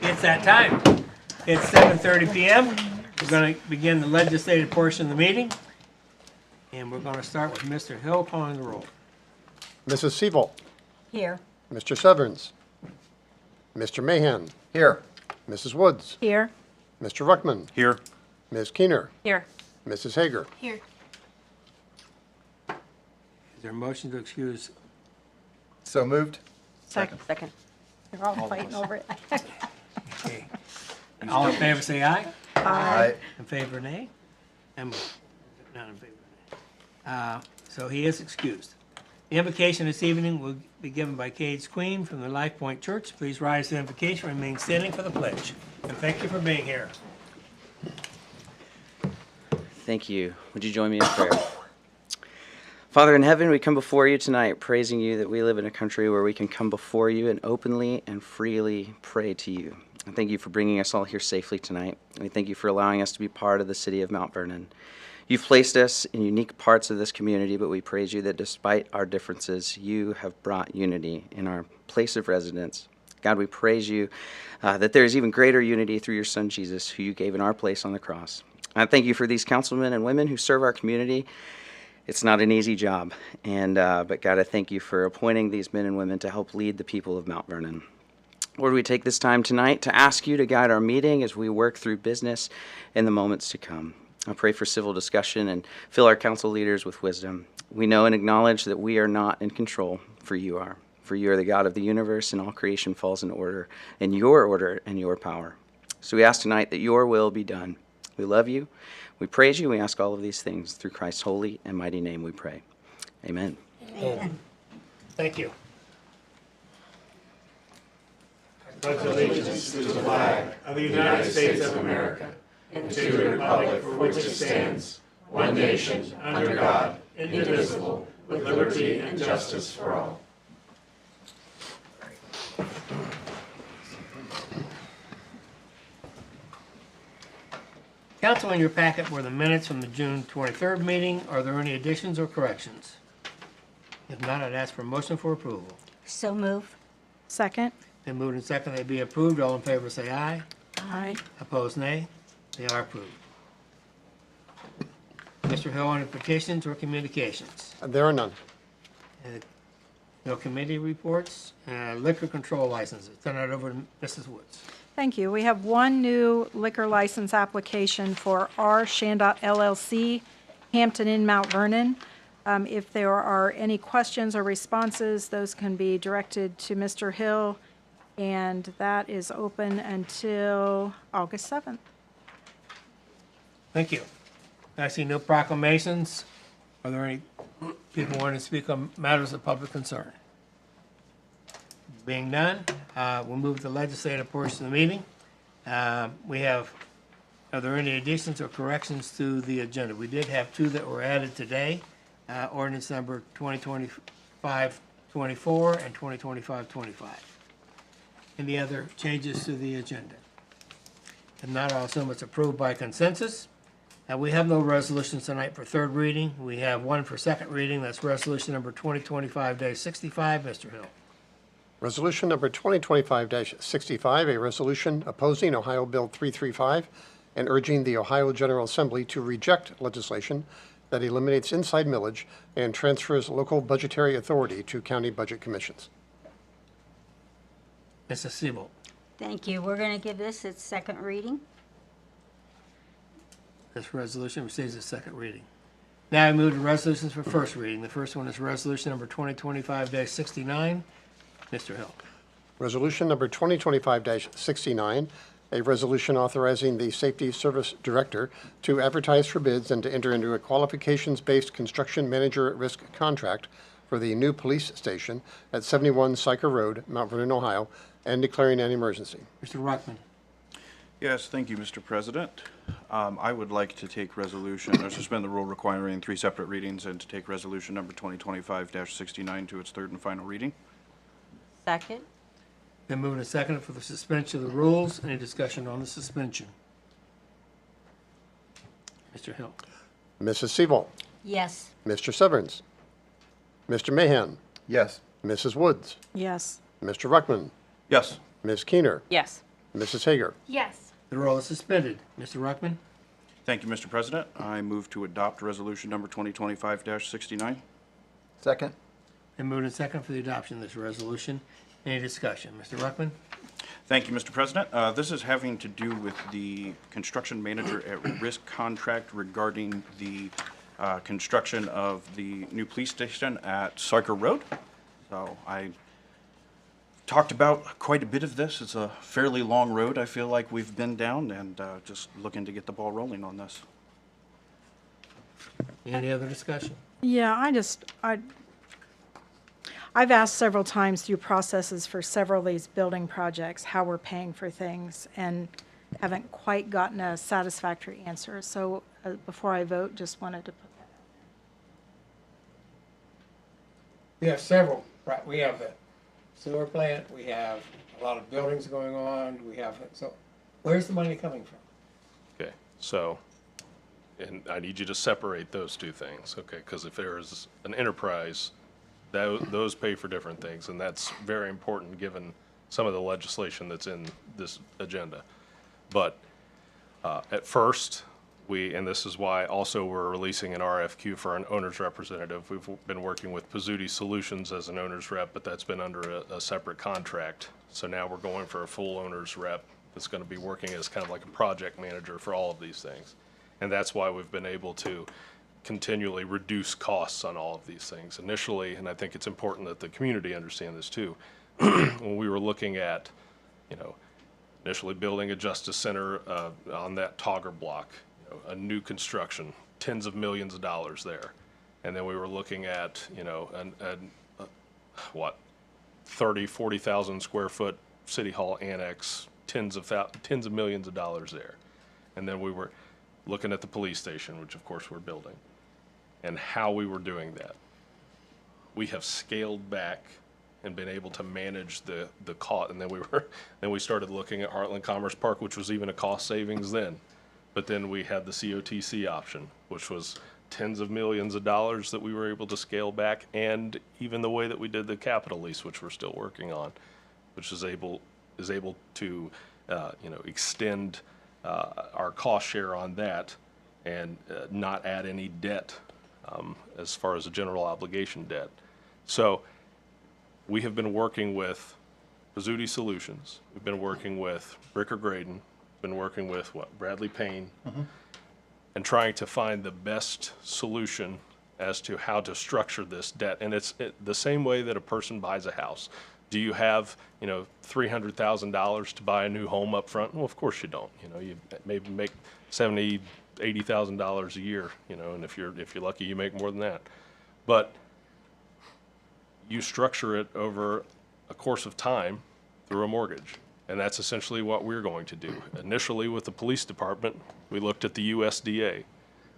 It's that time. It's 7:30 PM. We're going to begin the legislative portion of the meeting. And we're going to start with Mr. Hill calling the roll. Mrs. Seabolt, Here. Mr. Severns, Mr. Mahan, Here. Mrs. Woods, Here. Mr. Ruckman, Here. Ms. Keener, Here. Mrs. Hager. Here. Is there a motion to excuse? So moved? Second. Second. They're all fighting over it. Okay. All in favor, say aye. Aye. In favor, nay? And none in favor, nay. So he is excused. The invocation this evening will be given by Cade's Queen from the Life Point Church. Please rise to the invocation, remain standing for the pledge. And thank you for being here. Thank you. Would you join me in prayer? Father in heaven, we come before you tonight, praising you that we live in a country where we can come before you and openly and freely pray to you. And thank you for bringing us all here safely tonight. And we thank you for allowing us to be part of the city of Mount Vernon. You've placed us in unique parts of this community, but we praise you that despite our differences, you have brought unity in our place of residence. God, we praise you that there is even greater unity through your Son, Jesus, who you gave in our place on the cross. I thank you for these councilmen and women who serve our community. It's not an easy job, but God, I thank you for appointing these men and women to help lead the people of Mount Vernon. Lord, we take this time tonight to ask you to guide our meeting as we work through business in the moments to come. I pray for civil discussion and fill our council leaders with wisdom. We know and acknowledge that we are not in control, for you are. For you are the God of the universe, and all creation falls in order and your power. So we ask tonight that your will be done. We love you. We praise you. We ask all of these things through Christ's holy and mighty name we pray. Amen. Amen. Thank you. I pledge allegiance to the flag of the United States of America and to the republic for which it stands, one nation, under God, indivisible, with liberty and justice for all. Council, in your packet were the minutes from the June 23rd meeting. Are there any additions or corrections? If not, I'd ask for a motion for approval. So move. Second. Then moved and second, they be approved. All in favor say aye. Aye. Opposed, nay. They are approved. Mr. Hill, any petitions or communications? There are none. No committee reports. Liquor control licenses. Turn it over to Mrs. Woods. Thank you. We have one new liquor license application for R. Shandot LLC, Hampton Inn, Mount Vernon. If there are any questions or responses, those can be directed to Mr. Hill, and that is open until August 7th. Thank you. I see no proclamations. Are there any people wanting to speak on matters of public concern? Being none, we'll move to the legislative portion of the meeting. Are there any additions or corrections to the agenda? We did have two that were added today. Ordinance number 2025-24 and 2025-25. Any other changes to the agenda? If not, I'll assume it's approved by consensus. We have no resolutions tonight for third reading. We have one for second reading. That's resolution number 2025-65. Mr. Hill. Resolution number 2025-65, a resolution opposing Ohio Bill 335 and urging the Ohio General Assembly to reject legislation that eliminates inside millage and transfers local budgetary authority to county budget commissions. Mrs. Siebel. Thank you. We're going to give this its second reading. This resolution receives its second reading. Now I move to resolutions for first reading. The first one is resolution number 2025-69. Mr. Hill. Resolution number 2025-69, a resolution authorizing the Safety Service Director to advertise for bids and to enter into a qualifications-based construction manager at risk contract for the new police station at 71 Syker Road, Mount Vernon, Ohio, and declaring an emergency. Mr. Ruckman. Yes, thank you, Mr. President. I would like to take resolution, or suspend the rule requiring 3 separate readings and to take resolution number 2025-69 to its third and final reading. Second. Then moved and seconded for the suspension of the rules. Any discussion on the suspension? Mr. Hill. Mrs. Seabolt. Yes. Mr. Severns. Mr. Mahan. Yes. Mrs. Woods. Yes. Mr. Ruckman. Yes. Ms. Keener. Yes. Mrs. Hager. Yes. The roll is suspended. Mr. Ruckman? Thank you, Mr. President. I move to adopt resolution number 2025-69. Second? Been moved and second for the adoption of this resolution. Any discussion? Mr. Ruckman? Thank you, Mr. President. This is having to do with the construction manager at risk contract regarding the construction of the new police station at Sarker Road. So I talked about quite a bit of this. It's a fairly long road I feel like we've been down, and just looking to get the ball rolling on this. Any other discussion? Yeah, I've asked several times through processes for several of these building projects how we're paying for things and haven't quite gotten a satisfactory answer. So before I vote, just wanted to put that. We have several, right, we have the sewer plant, we have a lot of buildings going on, so where's the money coming from? Okay, so, and I need you to separate those two things, okay? Because if there's an enterprise, those pay for different things, and that's very important given some of the legislation that's in this agenda. But at first, and this is why also we're releasing an RFQ for an owner's representative. We've been working with Pizzuti Solutions as an owner's rep, but that's been under a separate contract. So now we're going for a full owner's rep that's going to be working as kind of like a project manager for all of these things. And that's why we've been able to continually reduce costs on all of these things. Initially, and I think it's important that the community understand this too, when we were looking at, initially building a justice center on that Togger block, a new construction, tens of millions of dollars there. And then we were looking at, 40,000 square foot city hall annex, tens of millions of dollars there. And then we were looking at the police station, which of course we're building, and how we were doing that. We have scaled back and been able to manage the cost. And then we started looking at Heartland Commerce Park, which was even a cost savings then. But then we had the COTC option, which was tens of millions of dollars that we were able to scale back, and even the way that we did the capital lease, which we're still working on, which is able to extend our cost share on that and not add any debt as far as a general obligation debt. So we have been working with Pizzuti Solutions. We've been working with Bricker Graydon, been working with Bradley Payne, and trying to find the best solution as to how to structure this debt. And it's the same way that a person buys a house. Do you have, $300,000 to buy a new home up front? Well, of course you don't. You maybe make $70,000, $80,000 a year, and if you're lucky, you make more than that. But you structure it over a course of time through a mortgage. And that's essentially what we're going to do. Initially, with the police department, we looked at the USDA,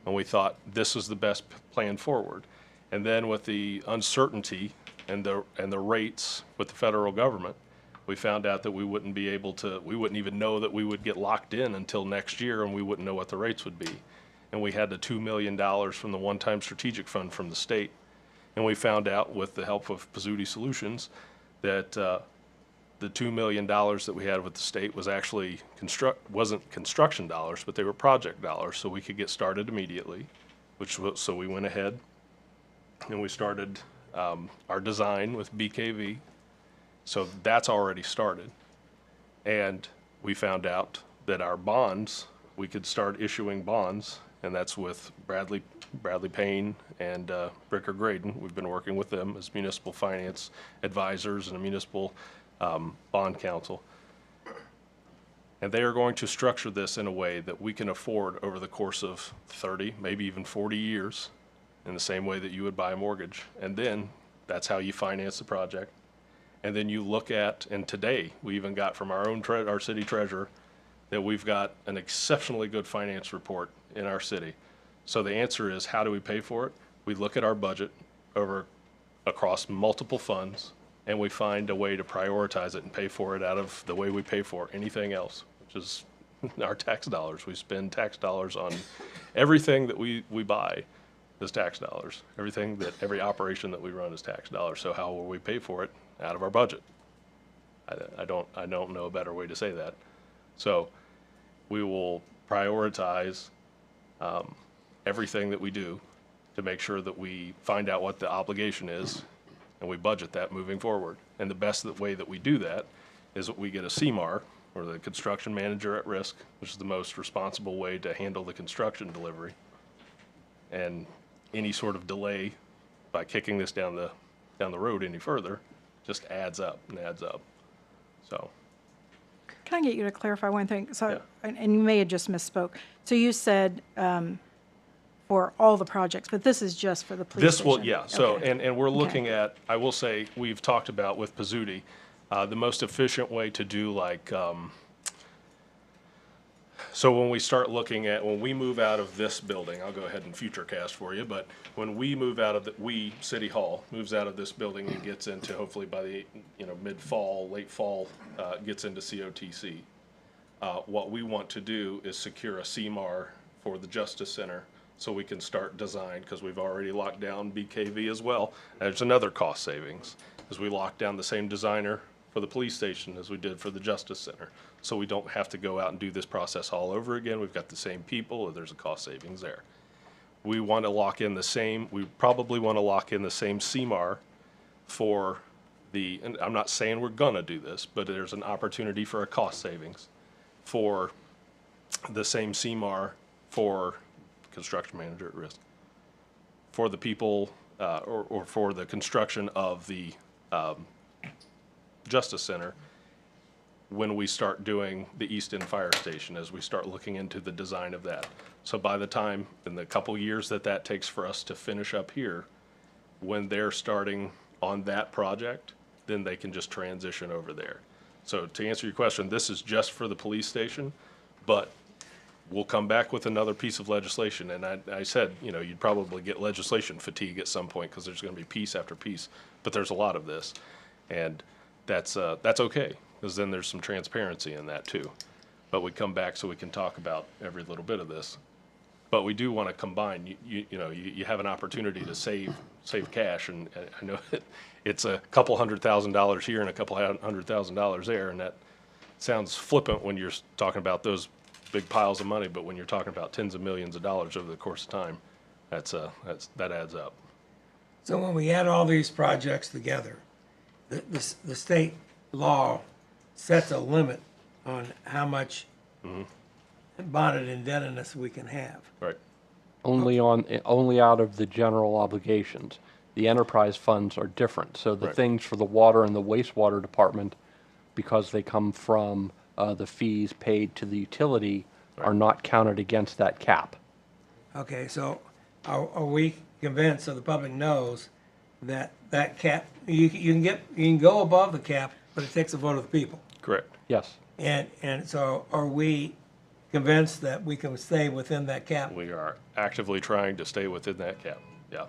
and we thought this is the best plan forward. And then with the uncertainty and the rates with the federal government, we found out that we wouldn't even know that we would get locked in until next year, and we wouldn't know what the rates would be. And we had the $2 million from the one-time strategic fund from the state. And we found out with the help of Pizzuti Solutions that the $2 million that we had with the state was actually wasn't construction dollars, but they were project dollars, so we could get started immediately. So we went ahead and we started our design with BKV. So that's already started. And we found out that our bonds, we could start issuing bonds, and that's with Bradley Payne and Bricker Graydon. We've been working with them as municipal finance advisors and a municipal bond counsel. And they are going to structure this in a way that we can afford over the course of 30, maybe even 40 years, in the same way that you would buy a mortgage. And then that's how you finance the project. And then you look at, and today we even got from our city treasurer that we've got an exceptionally good finance report in our city. So the answer is, how do we pay for it? We look at our budget across multiple funds, and we find a way to prioritize it and pay for it out of the way we pay for anything else, which is our tax dollars. We spend tax dollars on everything that we buy is tax dollars. Every operation that we run is tax dollars. So how will we pay for it? Out of our budget. I don't know a better way to say that. So we will prioritize everything that we do to make sure that we find out what the obligation is and we budget that moving forward. And the best way that we do that is that we get a CMAR, or the construction manager at risk, which is the most responsible way to handle the construction delivery. And any sort of delay by kicking this down the road any further just adds up and adds up. So, Can I get you to clarify one thing? So, Yeah. and you may have just misspoke. So you said for all the projects, but this is just for the police this station? will, yeah, so, Okay. and we're looking Okay. at, I will say, we've talked about with Pizzuti, the most efficient way to do like, so when we start looking at, when we move out of this building, I'll go ahead and futurecast for you, but when we move out of City Hall moves out of this building and gets into, hopefully by the, mid-fall, late fall, gets into COTC, what we want to do is secure a CMAR for the Justice Center so we can start design, because we've already locked down BKV as well. There's another cost savings, as we locked down the same designer for the police station as we did for the Justice Center. So we don't have to go out and do this process all over again. We've got the same people, or there's a cost savings there. We want to lock in the same, we probably want to lock in the same CMAR for the, and I'm not saying we're gonna do this, but there's an opportunity for a cost savings for the same CMAR for construction manager at risk, for the people, or for the construction of the Justice Center when we start doing the East End Fire Station, as we start looking into the design of that. So by the time, in the couple years that takes for us to finish up here, when they're starting on that project, then they can just transition over there. So to answer your question, this is just for the police station, but we'll come back with another piece of legislation. And I said, you'd probably get legislation fatigue at some point, because there's going to be piece after piece, but there's a lot of this. And that's okay, because then there's some transparency in that too. But we come back so we can talk about every little bit of this. But we do want to combine, you have an opportunity to save cash, and I know it's a couple $100,000 here and a couple $100,000 there, and that sounds flippant when you're talking about those big piles of money, but when you're talking about tens of millions of dollars over the course of time, that adds up. So when we add all these projects together, the state law sets a limit on how much bonded indebtedness we can have. Right. Only out of the general obligations. The enterprise funds are different. So the Right. things for the water and the wastewater department, because they come from the fees paid to the utility, are not counted against that cap. Okay, so are we convinced, so the public knows, that cap, you can go above the cap, but it takes a vote of the people? Correct. Yes. And so are we convinced that we can stay within that cap? We are actively trying to stay within that cap. Yeah.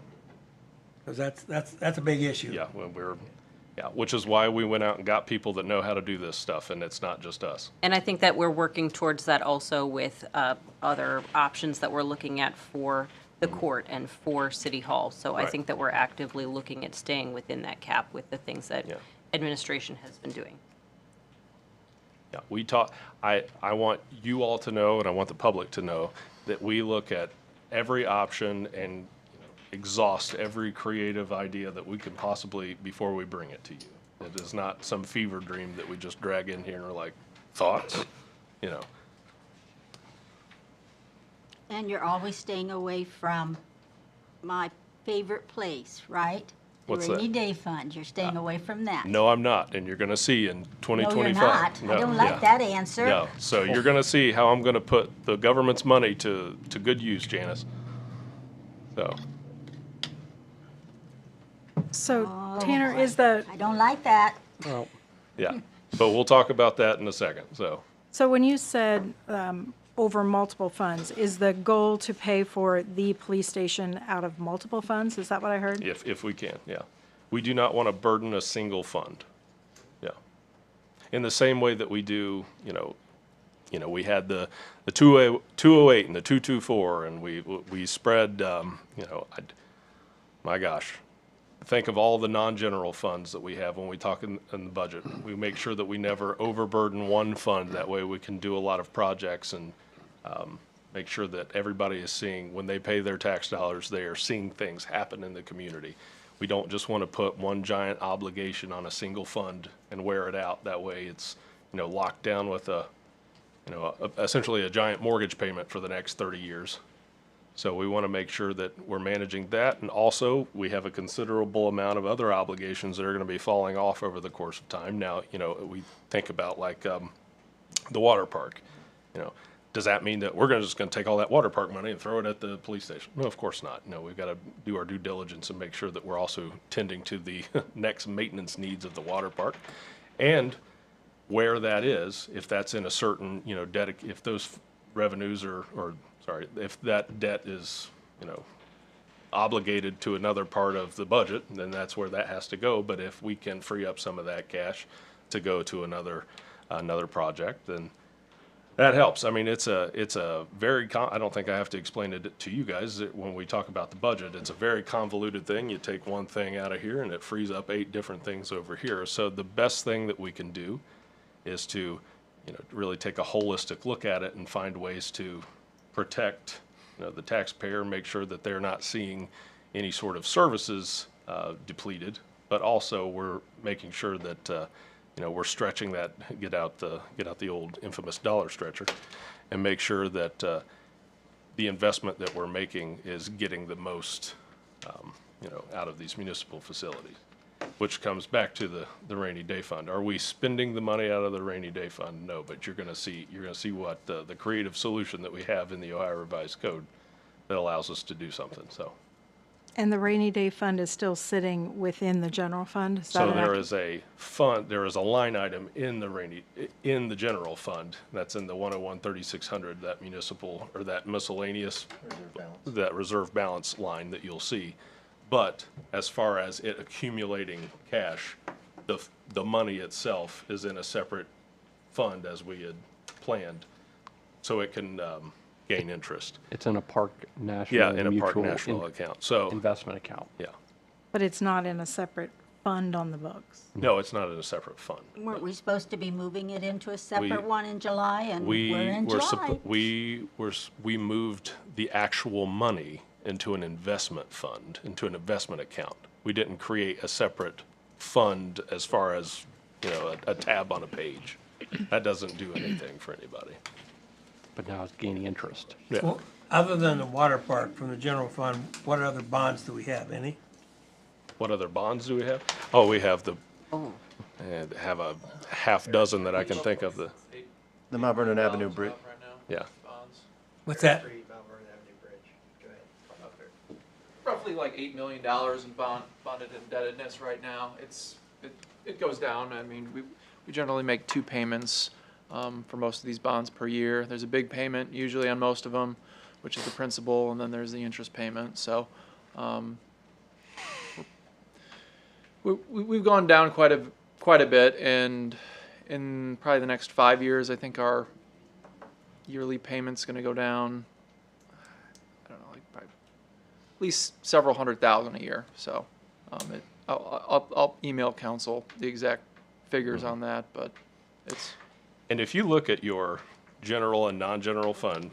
Because that's a big issue. Yeah, which is why we went out and got people that know how to do this stuff, and it's not just us. And I think that we're working towards that also with other options that we're looking at for the court and for City Hall. So I Right. think that we're actively looking at staying within that cap with the things that Yeah. administration has been doing. Yeah, I want you all to know, and I want the public to know, that we look at every option and exhaust every creative idea that we can possibly before we bring it to you. It is not some fever dream that we just drag in here and are like, thoughts? And you're always staying away from my favorite place, right? The What's that? rainy day fund. You're staying away from that. No, I'm not, and you're gonna see in 2025. No, you're not. I don't like that answer. No, so you're gonna see how I'm gonna put the government's money to good use, Janice. So Oh, Tanner, is the, I don't like that. Well, Yeah, but we'll talk about that in a second, so when you said over multiple funds, is the goal to pay for the police station out of multiple funds? Is that what I heard? if we can, yeah. We do not want to burden a single fund. Yeah. In the same way that we do, we had the 208 and the 224, and we spread, my gosh, think of all the non-general funds that we have when we talk in the budget. We make sure that we never overburden one fund. That way we can do a lot of projects and make sure that everybody is seeing, when they pay their tax dollars, they are seeing things happen in the community. We don't just want to put one giant obligation on a single fund and wear it out. That way it's, locked down with essentially a giant mortgage payment for the next 30 years. So we want to make sure that we're managing that. And also, we have a considerable amount of other obligations that are going to be falling off over the course of time. Now, we think about like the water park. Does that mean that we're just going to take all that water park money and throw it at the police station? No, of course not. No, we've got to do our due diligence and make sure that we're also tending to the next maintenance needs of the water park. And where that is, if that's in a certain, if those revenues if that debt is, obligated to another part of the budget, then that's where that has to go. But if we can free up some of that cash to go to another project, then that helps. I mean, it's a very, I don't think I have to explain it to you guys when we talk about the budget. It's a very convoluted thing. You take one thing out of here and it frees up 8 different things over here. So the best thing that we can do is to, really take a holistic look at it and find ways to protect, the taxpayer, make sure that they're not seeing any sort of services depleted, but also we're making sure that, we're stretching that, get out the old infamous dollar stretcher, and make sure that the investment that we're making is getting the most, out of these municipal facilities, which comes back to the rainy day fund. Are we spending the money out of the rainy day fund? No, but you're going to see what the creative solution that we have in the Ohio Revised Code that allows us to do something. So. And the rainy day fund is still sitting within the general fund? So there is a fund, there is a line item in the general fund that's in the 101-3600, that municipal, or that miscellaneous, that reserve balance line that you'll see. But as far as it accumulating cash, the money itself is in a separate fund as we had planned, so it can gain interest. It's in a Park National. Yeah, in a Park National account. So investment account. Yeah. But it's not in a separate fund on the books? No, it's not in a separate fund. Weren't we supposed to be moving it into a separate one in July, and we're in July? We moved the actual money into an investment fund, into an investment account. We didn't create a separate fund as far as, a tab on a page. That doesn't do anything for anybody. But now it's gaining interest. Yeah. Well, other than the water park from the general fund, what other bonds do we have? Any? What other bonds do we have? Oh, we have have a half dozen that I can think of. The Mount Vernon Avenue Bridge. Yeah. What's that? Roughly like $8 million in bonded indebtedness right now. It goes down. I mean, we generally make 2 payments for most of these bonds per year. There's a big payment usually on most of them, which is the principal, and then there's the interest payment. So we've gone down quite a bit, and in probably the next 5 years, I think our yearly payment's going to go down. I don't know, like probably at least several $100,000 a year. So I'll email council the exact figures on that, but it's. And if you look at your general and non-general fund,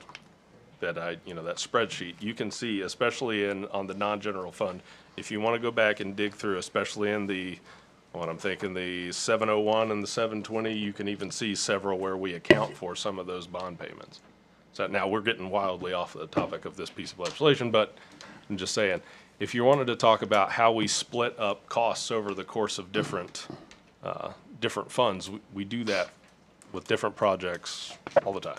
that that spreadsheet, you can see, especially on the non-general fund, if you want to go back and dig through, especially in the 701 and the 720, you can even see several where we account for some of those bond payments. So now we're getting wildly off the topic of this piece of legislation, but I'm just saying, if you wanted to talk about how we split up costs over the course of different funds, we do that with different projects all the time.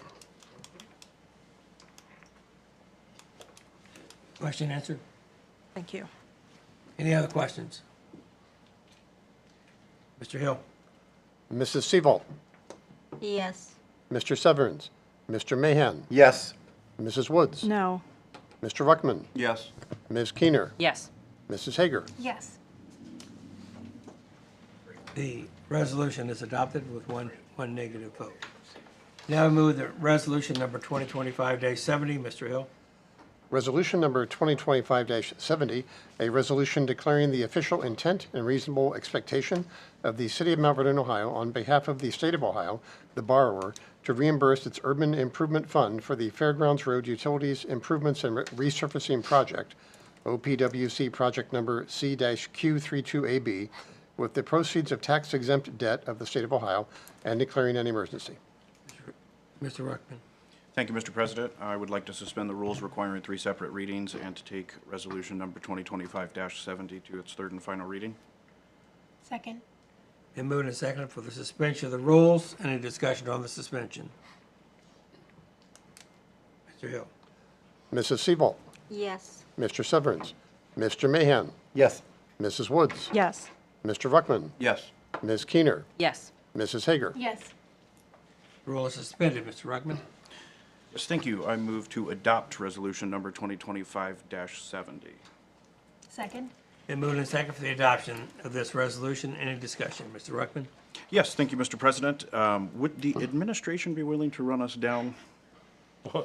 Question answered? Thank you. Any other questions? Mr. Hill? Mrs. Seabolt, Yes. Mr. Severns, Mr. Mahan, Yes. Mrs. Woods, No. Mr. Ruckman, Yes. Ms. Keener, Yes. Mrs. Hager. Yes. The resolution is adopted with one negative vote. Now I move that resolution number 2025-70, Mr. Hill. Resolution number 2025-70, a resolution declaring the official intent and reasonable expectation of the City of Mount Vernon, Ohio, on behalf of the State of Ohio, the borrower, to reimburse its Urban Improvement Fund for the Fairgrounds Road Utilities Improvements and Resurfacing Project, OPWC project number C-Q32AB, with the proceeds of tax-exempt debt of the State of Ohio and declaring an emergency. Mr. Ruckman. Thank you, Mr. President. I would like to suspend the rules requiring 3 separate readings and to take resolution number 2025-70 to its third and final reading. Second. Been moved and seconded for the suspension of the rules. Any discussion on the suspension? Mr. Hill. Mrs. Seabolt, Yes. Mr. Severns, Mr. Mahan, Yes. Mrs. Woods, Yes. Mr. Ruckman, Yes. Ms. Keener, Yes. Mrs. Hager. Yes. Rule is suspended. Mr. Ruckman. Yes, thank you. I move to adopt resolution number 2025-70. Second. Been moved and seconded for the adoption of this resolution. Any discussion? Mr. Ruckman. Yes, thank you, Mr. President. Would the administration be willing to run us down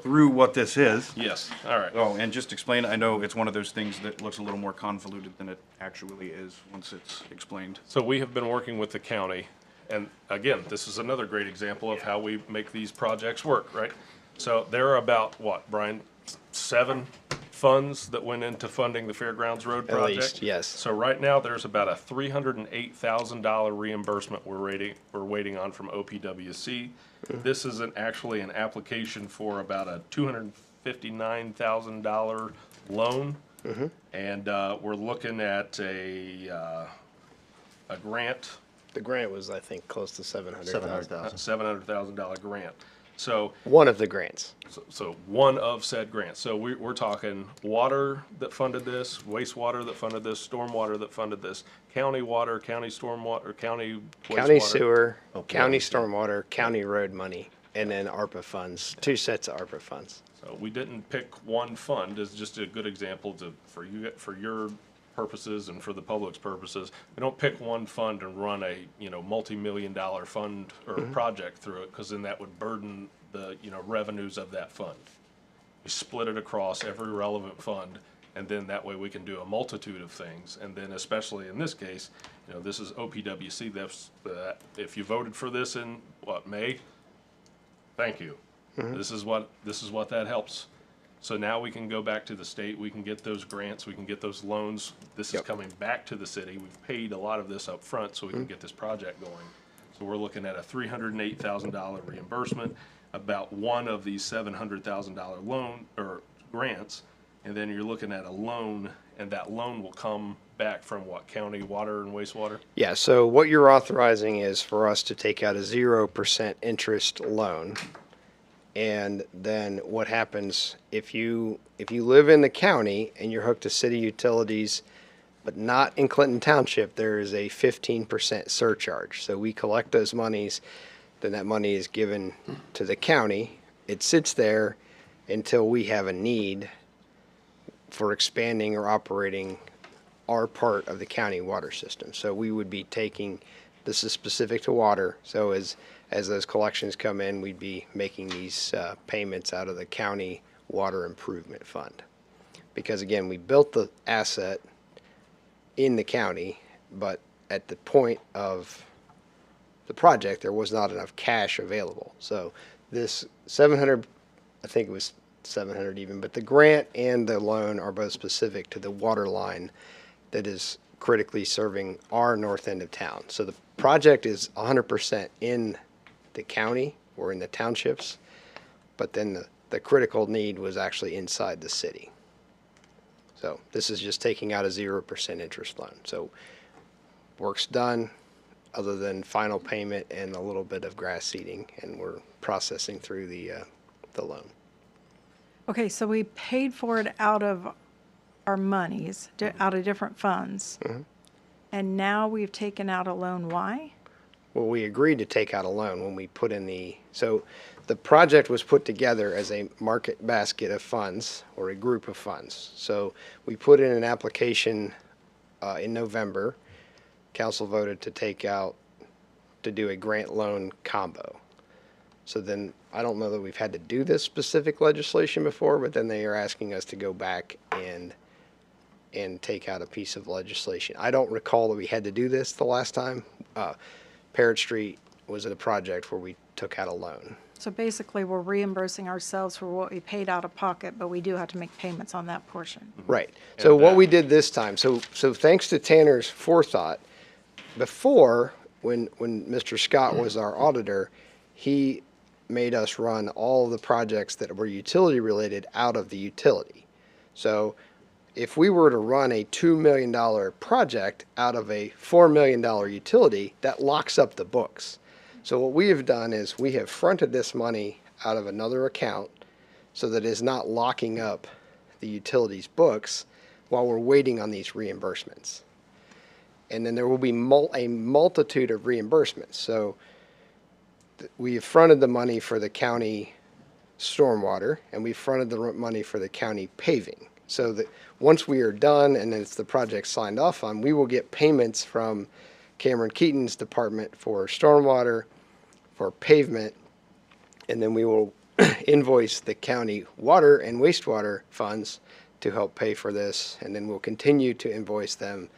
through what this is? Yes, all right. Oh, and just explain, I know it's one of those things that looks a little more convoluted than it actually is once it's explained. So we have been working with the county, and again, this is another great example of how we make these projects work, right? So there are about, what, Brian, 7 funds that went into funding the Fairgrounds Road project? least, yes. So right now, there's about a $308,000 reimbursement we're waiting on from OPWC. This is actually an application for about a $259,000 loan. And we're looking at a grant, The grant was, I think, close to 700,000. $700,000 grant. So One of the grants. So one of said grants. So we're talking water that funded this, wastewater that funded this, stormwater that funded this, county water, county stormwater, county wastewater. County sewer, county stormwater, county road money, and then ARPA funds, 2 sets of ARPA funds. So we didn't pick one fund as just a good example for your purposes and for the public's purposes. We don't pick one fund and run a, multi-million-dollar fund or project through it, because then that would burden the, revenues of that fund. We split it across every relevant fund, and then that way we can do a multitude of things. And then especially in this case, this is OPWC. If you voted for this in, May? Thank you. This is what that helps. So now we can go back to the state, we can get those grants, we can get those loans. This is coming back to the city. We've paid a lot of this up front so we can get this project going. So we're looking at a $308,000 reimbursement, about one of these $700,000 loan or grants. And then you're looking at a loan, and that loan will come back from what, county water and wastewater? Yeah, so what you're authorizing is for us to take out a 0% interest loan. And then what happens if you live in the county and you're hooked to city utilities, but not in Clinton Township, there is a 15% surcharge. So we collect those monies, then that money is given to the county. It sits there until we have a need for expanding or operating our part of the county water system. So we would be taking, this is specific to water, so as those collections come in, we'd be making these payments out of the county water improvement fund. Because again, we built the asset in the county, but at the point of the project, there was not enough cash available. So this 700, I think it was 700 even, but the grant and the loan are both specific to the water line that is critically serving our north end of town. So the project is 100% in the county or in the townships, but then the critical need was actually inside the city. So this is just taking out a 0% interest loan. So work's done, other than final payment and a little bit of grass seeding, and we're processing through the loan. Okay, so we paid for it out of our monies, out of different funds. And now we've taken out a loan. Why? Well, we agreed to take out a loan when we put in so the project was put together as a market basket of funds or a group of funds. So we put in an application in November. Council voted to do a grant loan combo. So then, I don't know that we've had to do this specific legislation before, but then they are asking us to go back and take out a piece of legislation. I don't recall that we had to do this the last time. Parrott Street was a project where we took out a loan. So basically, we're reimbursing ourselves for what we paid out of pocket, but we do have to make payments on that portion. Right. So what we did this time, so thanks to Tanner's forethought, before, when Mr. Scott was our auditor, he made us run all the projects that were utility related out of the utility. So if we were to run a $2 million project out of a $4 million utility, that locks up the books. So what we have done is we have fronted this money out of another account so that it's not locking up the utility's books while we're waiting on these reimbursements. And then there will be a multitude of reimbursements. So we have fronted the money for the county stormwater, and we fronted the money for the county paving. So that once we are done and it's the project signed off on, we will get payments from Cameron Keaton's department for stormwater, for pavement, and then we will invoice the county water and wastewater funds to help pay for this, and then we'll continue to invoice them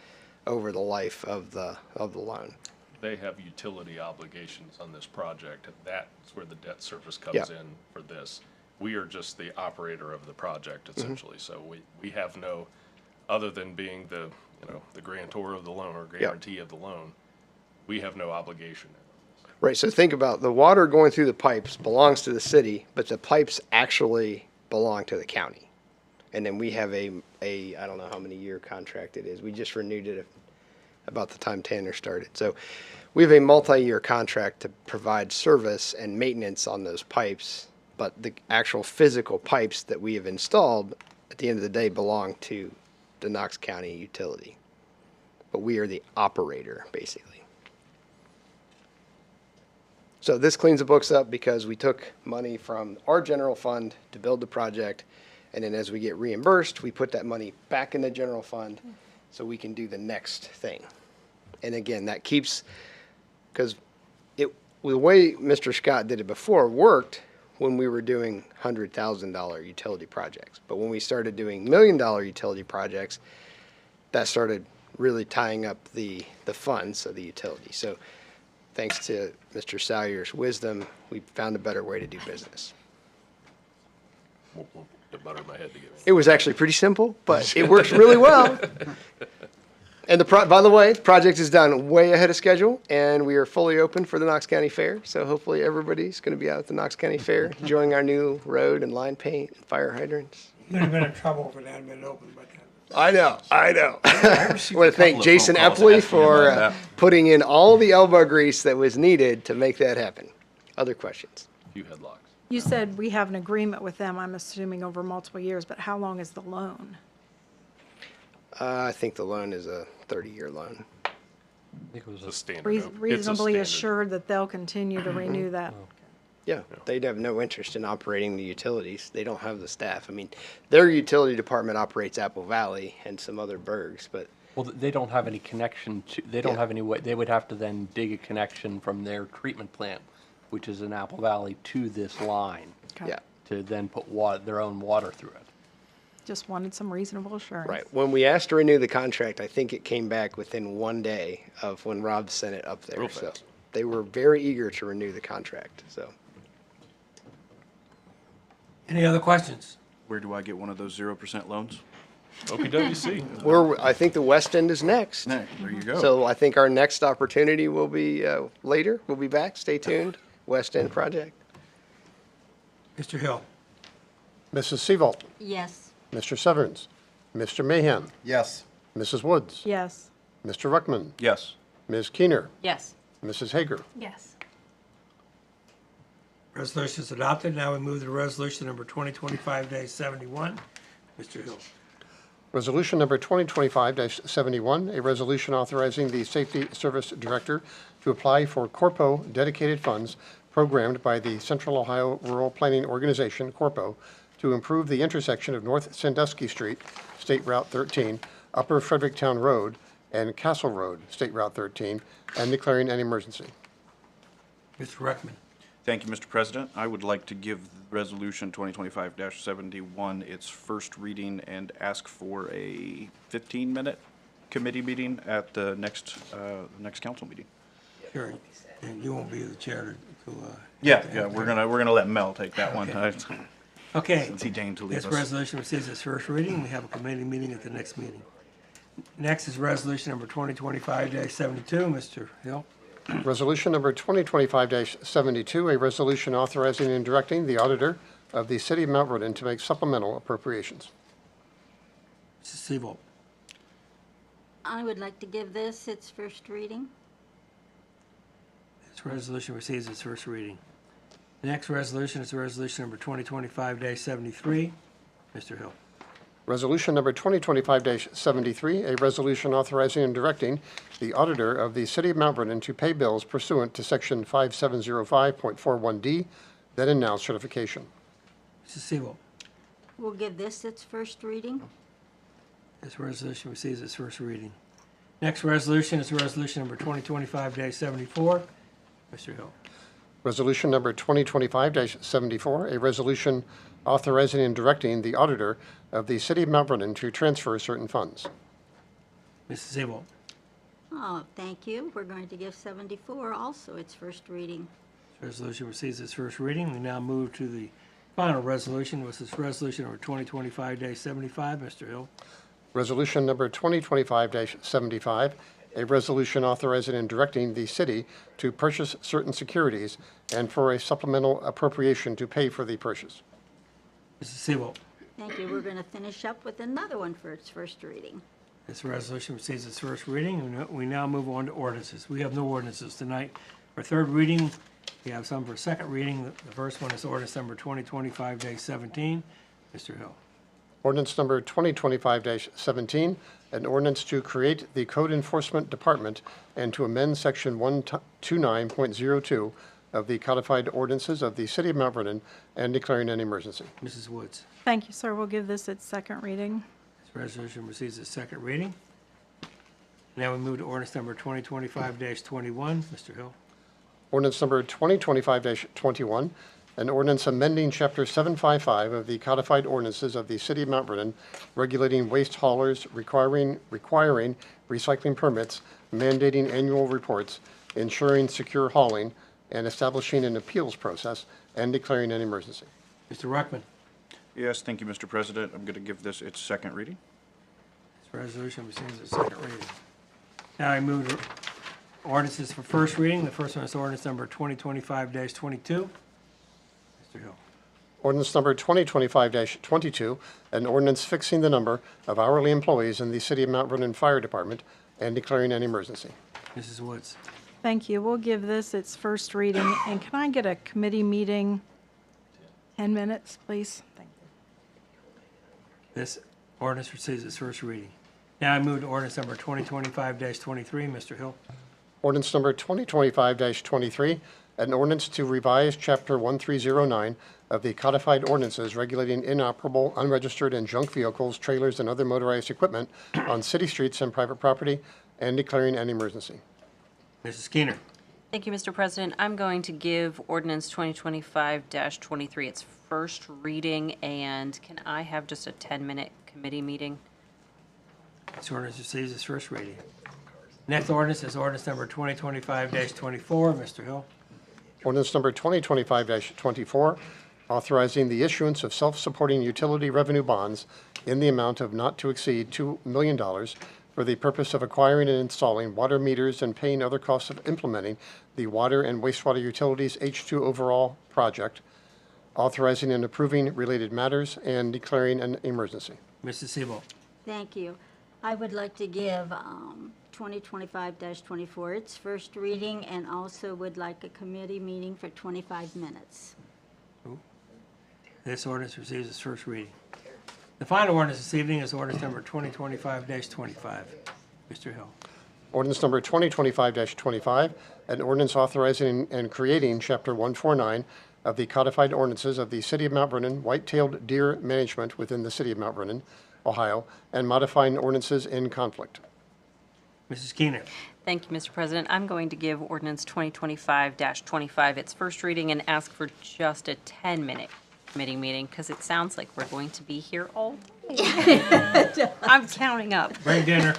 over the life of the loan. They have utility obligations on this project, and that's where the debt service comes Yeah. in for this. We are just the operator of the project essentially, so we have no, other than being the, the grantor of the loan or guarantee of the loan, we have no obligation. Right, so think about the water going through the pipes belongs to the city, but the pipes actually belong to the county. And then we have a I don't know how many year contract it is. We just renewed it about the time Tanner started. So we have a multi-year contract to provide service and maintenance on those pipes, but the actual physical pipes that we have installed at the end of the day belong to the Knox County utility. But we are the operator, basically. So this cleans the books up because we took money from our general fund to build the project, and then as we get reimbursed, we put that money back in the general fund so we can do the next thing. And again, that keeps, because the way Mr. Scott did it before worked when we were doing $100,000 utility projects. But when we started doing $1 million utility projects, that started really tying up the funds of the utility. So thanks to Mr. Salyer's wisdom, we found a better way to do business. The butter in my head to get. It was actually pretty simple, but it works really well. And by the way, the project is done way ahead of schedule, and we are fully open for the Knox County Fair. So hopefully everybody's going to be out at the Knox County Fair enjoying our new road and line paint and fire hydrants. You'd have been in trouble if it hadn't been open by then. I know. I want to couple thank of Jason phone calls Epley asking for about that. putting in all the elbow grease that was needed to make that happen. Other questions? Few headlocks. You said we have an agreement with them, I'm assuming over multiple years, but how long is the loan? I think the loan is a 30-year loan. I think it was It's a standard. Reasonably it's a standard. assured that they'll continue to renew that? Yeah, they'd have no interest in operating the utilities. They don't have the staff. I mean, their utility department operates Apple Valley and some other burgs, but Well, they don't have any connection to, they don't Yeah. have any way, they would have to then dig a connection from their treatment plant, which is in Apple Valley, to this line. Okay. yeah. To then put their own water through it. Just wanted some reasonable assurance. Right. When we asked to renew the contract, I think it came back within 1 day of when Rob sent it up there. Real So fast. they were very eager to renew the contract, so. Any other questions? Where do I get one of those 0% loans? OPWC. I think the West End is next. There you go. So I think our next opportunity will be later. We'll be back. Stay tuned. West End project. Mr. Hill? Mrs. Seabolt, Yes. Mr. Severns, Mr. Mahan, Yes. Mrs. Woods, Yes. Mr. Ruckman, Yes. Ms. Keener, Yes. Mrs. Hager. Yes. Resolution is adopted. Now we move to resolution number 2025-71. Mr. Hill? Resolution number 2025-71, a resolution authorizing the Safety Service Director to apply for Corpo dedicated funds programmed by the Central Ohio Rural Planning Organization, Corpo, to improve the intersection of North Sandusky Street, State Route 13, Upper Fredericktown Road, and Castle Road, State Route 13, and declaring an emergency. Mr. Ruckman? Thank you, Mr. President. I would like to give Resolution 2025-71 its first reading and ask for a 15-minute committee meeting at the next council meeting. Sure, and you won't be the chair to. Yeah, we're gonna let Mel take that one. Okay. Since he deigned to leave This us. resolution receives its first reading. We have a committee meeting at the next meeting. Next is resolution number 2025-72. Mr. Hill. Resolution number 2025-72, a resolution authorizing and directing the auditor of the City of Mount Vernon to make supplemental appropriations. Mrs. Seabolt. I would like to give this its first reading. This resolution receives its first reading. The next resolution is resolution number 2025-73. Mr. Hill. Resolution number 2025-73, a resolution authorizing and directing the auditor of the City of Mount Vernon to pay bills pursuant to Section 5705.41D, then and now certification. Mrs. Seabolt. We'll give this its first reading. This resolution receives its first reading. Next resolution is resolution number 2025-74. Mr. Hill. Resolution number 2025-74, a resolution authorizing and directing the auditor of the City of Mount Vernon to transfer certain funds. Mrs. Seabolt. Oh, thank you. We're going to give 74 also its first reading. This resolution receives its first reading. We now move to the final resolution, which is resolution number 2025-75. Mr. Hill. Resolution number 2025-75, a resolution authorizing and directing the city to purchase certain securities and for a supplemental appropriation to pay for the purchase. Mrs. Seabolt. Thank you. We're going to finish up with another one for its first reading. This resolution receives its first reading. We now move on to ordinances. We have no ordinances tonight. For third reading, we have some for second reading. The first one is ordinance number 2025-17. Mr. Hill. Ordinance number 2025-17, an ordinance to create the Code Enforcement Department and to amend Section 129.02 of the codified ordinances of the City of Mount Vernon and declaring an emergency. Mrs. Woods. Thank you, sir. We'll give this its second reading. This resolution receives its second reading. Now we move to ordinance number 2025-21. Mr. Hill. Ordinance number 2025-21, an ordinance amending Chapter 755 of the codified ordinances of the City of Mount Vernon, regulating waste haulers, requiring recycling permits, mandating annual reports, ensuring secure hauling, and establishing an appeals process, and declaring an emergency. Mr. Ruckman. Yes, thank you, Mr. President. I'm going to give this its second reading. This resolution receives its second reading. Now I move to ordinances for first reading. The first one is ordinance number 2025-22. Mr. Hill. Ordinance number 2025-22, an ordinance fixing the number of hourly employees in the City of Mount Vernon Fire Department and declaring an emergency. Mrs. Woods. Thank you. We'll give this its first reading. And can I get a committee meeting, 10 minutes, please? Thank you. This ordinance receives its first reading. Now I move to ordinance number 2025-23. Mr. Hill. Ordinance number 2025-23, an ordinance to revise Chapter 1309 of the codified ordinances regulating inoperable, unregistered, and junk vehicles, trailers, and other motorized equipment on city streets and private property, and declaring an emergency. Mrs. Keener. Thank you, Mr. President. I'm going to give ordinance 2025-23 its first reading, and can I have just a 10-minute committee meeting? This ordinance receives its first reading. Next ordinance is ordinance number 2025-24. Mr. Hill. Ordinance number 2025-24, authorizing the issuance of self-supporting utility revenue bonds in the amount of not to exceed $2 million for the purpose of acquiring and installing water meters and paying other costs of implementing the water and wastewater utilities H2 overall project, authorizing and approving related matters, and declaring an emergency. Mrs. Seabolt. Thank you. I would like to give 2025-24 its first reading and also would like a committee meeting for 25 minutes. This ordinance receives its first reading. The final ordinance this evening is ordinance number 2025-25. Mr. Hill. Ordinance number 2025-25, an ordinance authorizing and creating Chapter 149 of the codified ordinances of the City of Mount Vernon, white-tailed deer management within the City of Mount Vernon, Ohio, and modifying ordinances in conflict. Mrs. Keener. Thank you, Mr. President. I'm going to give ordinance 2025-25 its first reading and ask for just a 10-minute committee meeting because it sounds like we're going to be here all day. I'm counting up. Bring dinner.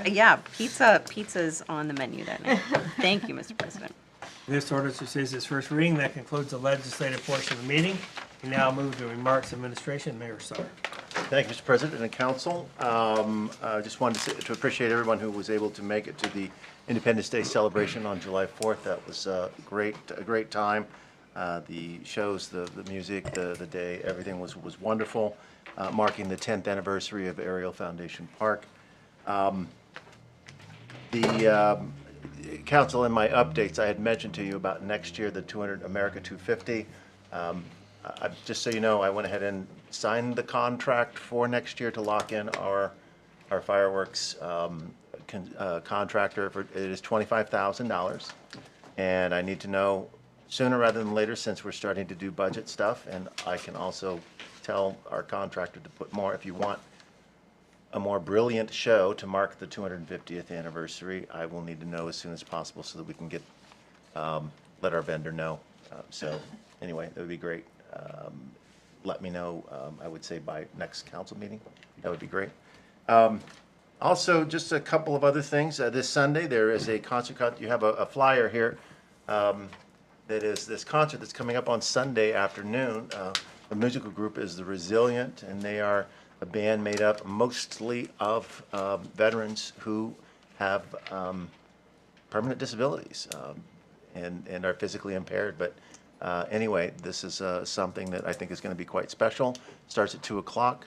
Yeah, pizza's on the menu that night. Thank you, Mr. President. This ordinance receives its first reading. That concludes the legislative portion of the meeting. We now move to remarks, administration. Mayor Sar. Thank you, Mr. President and Council. I just wanted to appreciate everyone who was able to make it to the Independence Day celebration on July 4th. That was a great time. The shows, the music, the day, everything was wonderful, marking the 10th anniversary of Ariel Foundation Park. The Council, in my updates, I had mentioned to you about next year, the 200 America 250. Just so you know, I went ahead and signed the contract for next year to lock in our fireworks contractor. It is $25,000, and I need to know sooner rather than later since we're starting to do budget stuff. And I can also tell our contractor to put more. If you want a more brilliant show to mark the 250th anniversary, I will need to know as soon as possible so that we can get let our vendor know. So anyway, that would be great. Let me know, I would say by next council meeting. That would be great. Also, just a couple of other things. This Sunday, there is a concert. You have a flyer here. That is this concert that's coming up on Sunday afternoon. The musical group is The Resilient, and they are a band made up mostly of veterans who have permanent disabilities and are physically impaired. But anyway, this is something that I think is going to be quite special. Starts at 2 o'clock.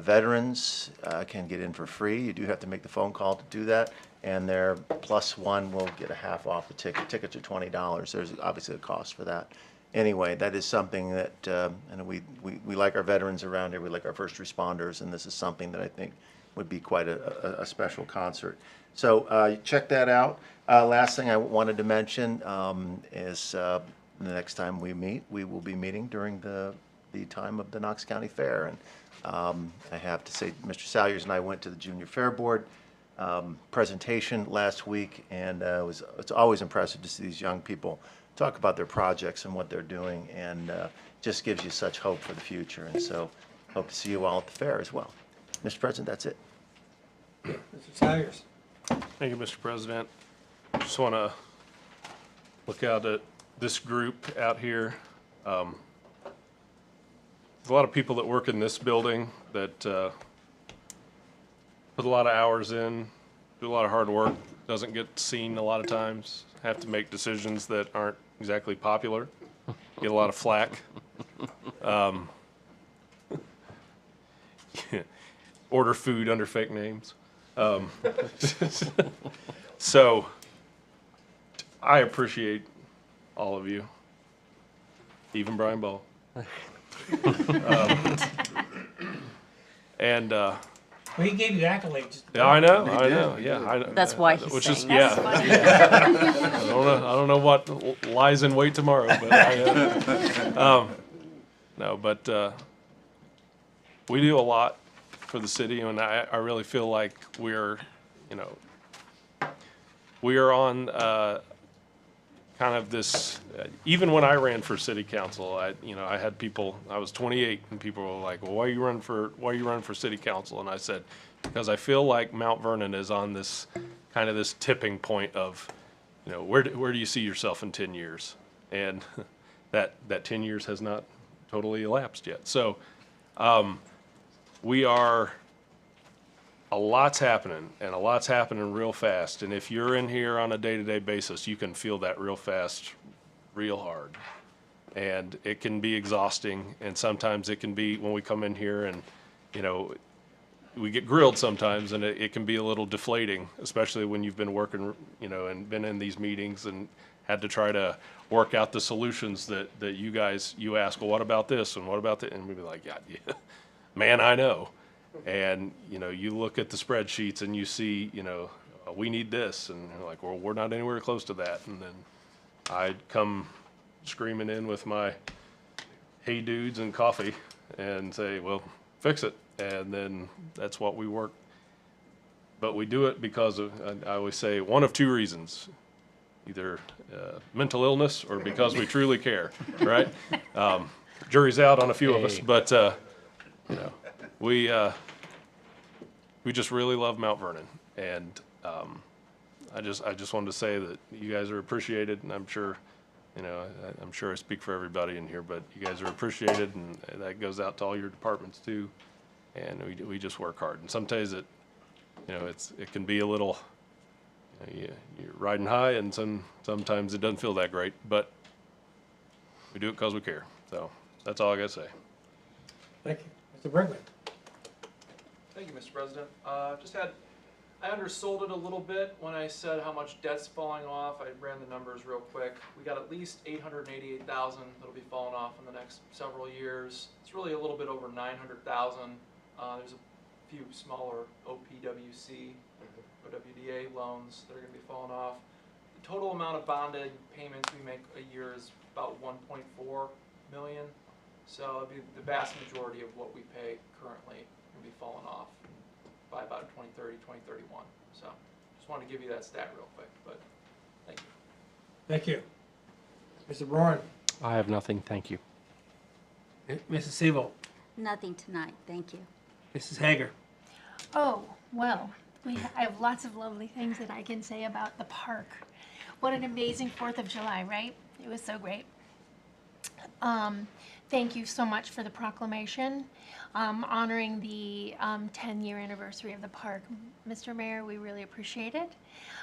Veterans can get in for free. You do have to make the phone call to do that. And their +1 will get a half off the ticket. Tickets are $20. There's obviously a cost for that. Anyway, that is something that, and we like our veterans around here. We like our first responders, and this is something that I think would be quite a special concert. So check that out. Last thing I wanted to mention is the next time we meet, we will be meeting during the time of the Knox County Fair. And I have to say, Mr. Salyers and I went to the Junior Fair Board presentation last week, and it's always impressive to see these young people talk about their projects and what they're doing, and just gives you such hope for the future. And so hope to see you all at the fair as well. Mr. President, that's it. Mr. Salyers. Thank you, Mr. President. Just want to look out at this group out here. There's a lot of people that work in this building that put a lot of hours in, do a lot of hard work, doesn't get seen a lot of times, have to make decisions that aren't exactly popular, get a lot of flack. Order food under fake names. So I appreciate all of you, even Brian Ball. Well, he gave you accolades. Yeah, I know. Yeah, That's why he's which saying is yeah. I don't know what lies in wait tomorrow, but no, but we do a lot for the city, and I really feel like we're on kind of this. Even when I ran for city council, I had people. I was 28, and people were like, "Well, why are you running for city council?" And I said, "Because I feel like Mount Vernon is on this kind of this tipping point of, where do you see yourself in 10 years?" And that 10 years has not totally elapsed yet. So we are. A lot's happening, and a lot's happening real fast. And if you're in here on a day-to-day basis, you can feel that real fast, real hard. And it can be exhausting, and sometimes it can be when we come in here and, we get grilled sometimes, and it can be a little deflating, especially when you've been working, and been in these meetings and had to try to work out the solutions that you ask, well, what about this, and what about that? And we'd be like, yeah, man, I know. And, you look at the spreadsheets and you see, we need this. And you're like, well, we're not anywhere close to that. And then I'd come screaming in with my hey dudes and coffee and say, well, fix it. And then that's what we work but we do it because of, I always say, one of two reasons. Either mental illness or because we truly care, right? Jury's out on a few of us, but, you know, we just really love Mount Vernon. And I just wanted to say that you guys are appreciated, and I'm sure, you know, I'm sure I speak for everybody in here, but you guys are appreciated, and that goes out to all your departments too. And we just work hard. And sometimes it, you know, it can be a little, you know, you're riding high, and sometimes it doesn't feel that great, but we do it because we care. So that's all I gotta say. Thank you. Mr. Brinkley? Thank you, Mr. President. I undersold it a little bit when I said how much debt's falling off. I ran the numbers real quick. We got at least 888,000 that'll be falling off in the next several years. It's really a little bit over 900,000. There's a few smaller OPWC, OWDA loans that are going to be falling off. The total amount of bonded payments we make a year is about 1.4 million. So it'll be the vast majority of what we pay currently will be falling off by about 2030, 2031. So just wanted to give you that stat real quick, but thank you. Thank you. Mr. Braun? I have nothing, thank you. Mrs. Sebo, Nothing tonight, thank you. Mrs. Hager. Oh, well, I have lots of lovely things that I can say about the park. What an amazing 4th of July, right? It was so great. Thank you so much for the proclamation honoring the 10-year anniversary of the park. Mr. Mayor, we really appreciate it.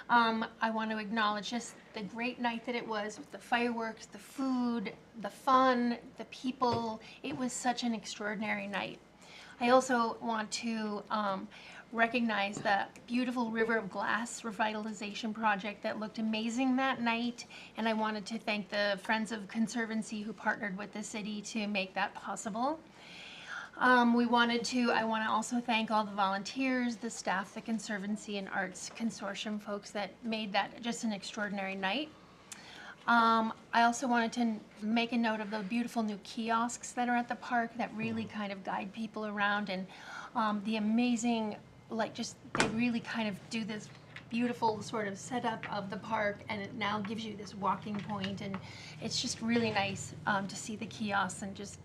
I want to acknowledge just the great night that it was with the fireworks, the food, the fun, the people. It was such an extraordinary night. I also want to recognize the beautiful River of Glass revitalization project that looked amazing that night, and I wanted to thank the Friends of Conservancy who partnered with the city to make that possible. I want to also thank all the volunteers, the staff, the Conservancy and Arts Consortium folks that made that just an extraordinary night. I also wanted to make a note of the beautiful new kiosks that are at the park that really kind of guide people around, and the amazing, they really kind of do this beautiful sort of setup of the park, and it now gives you this walking point, and it's just really nice to see the kiosks and just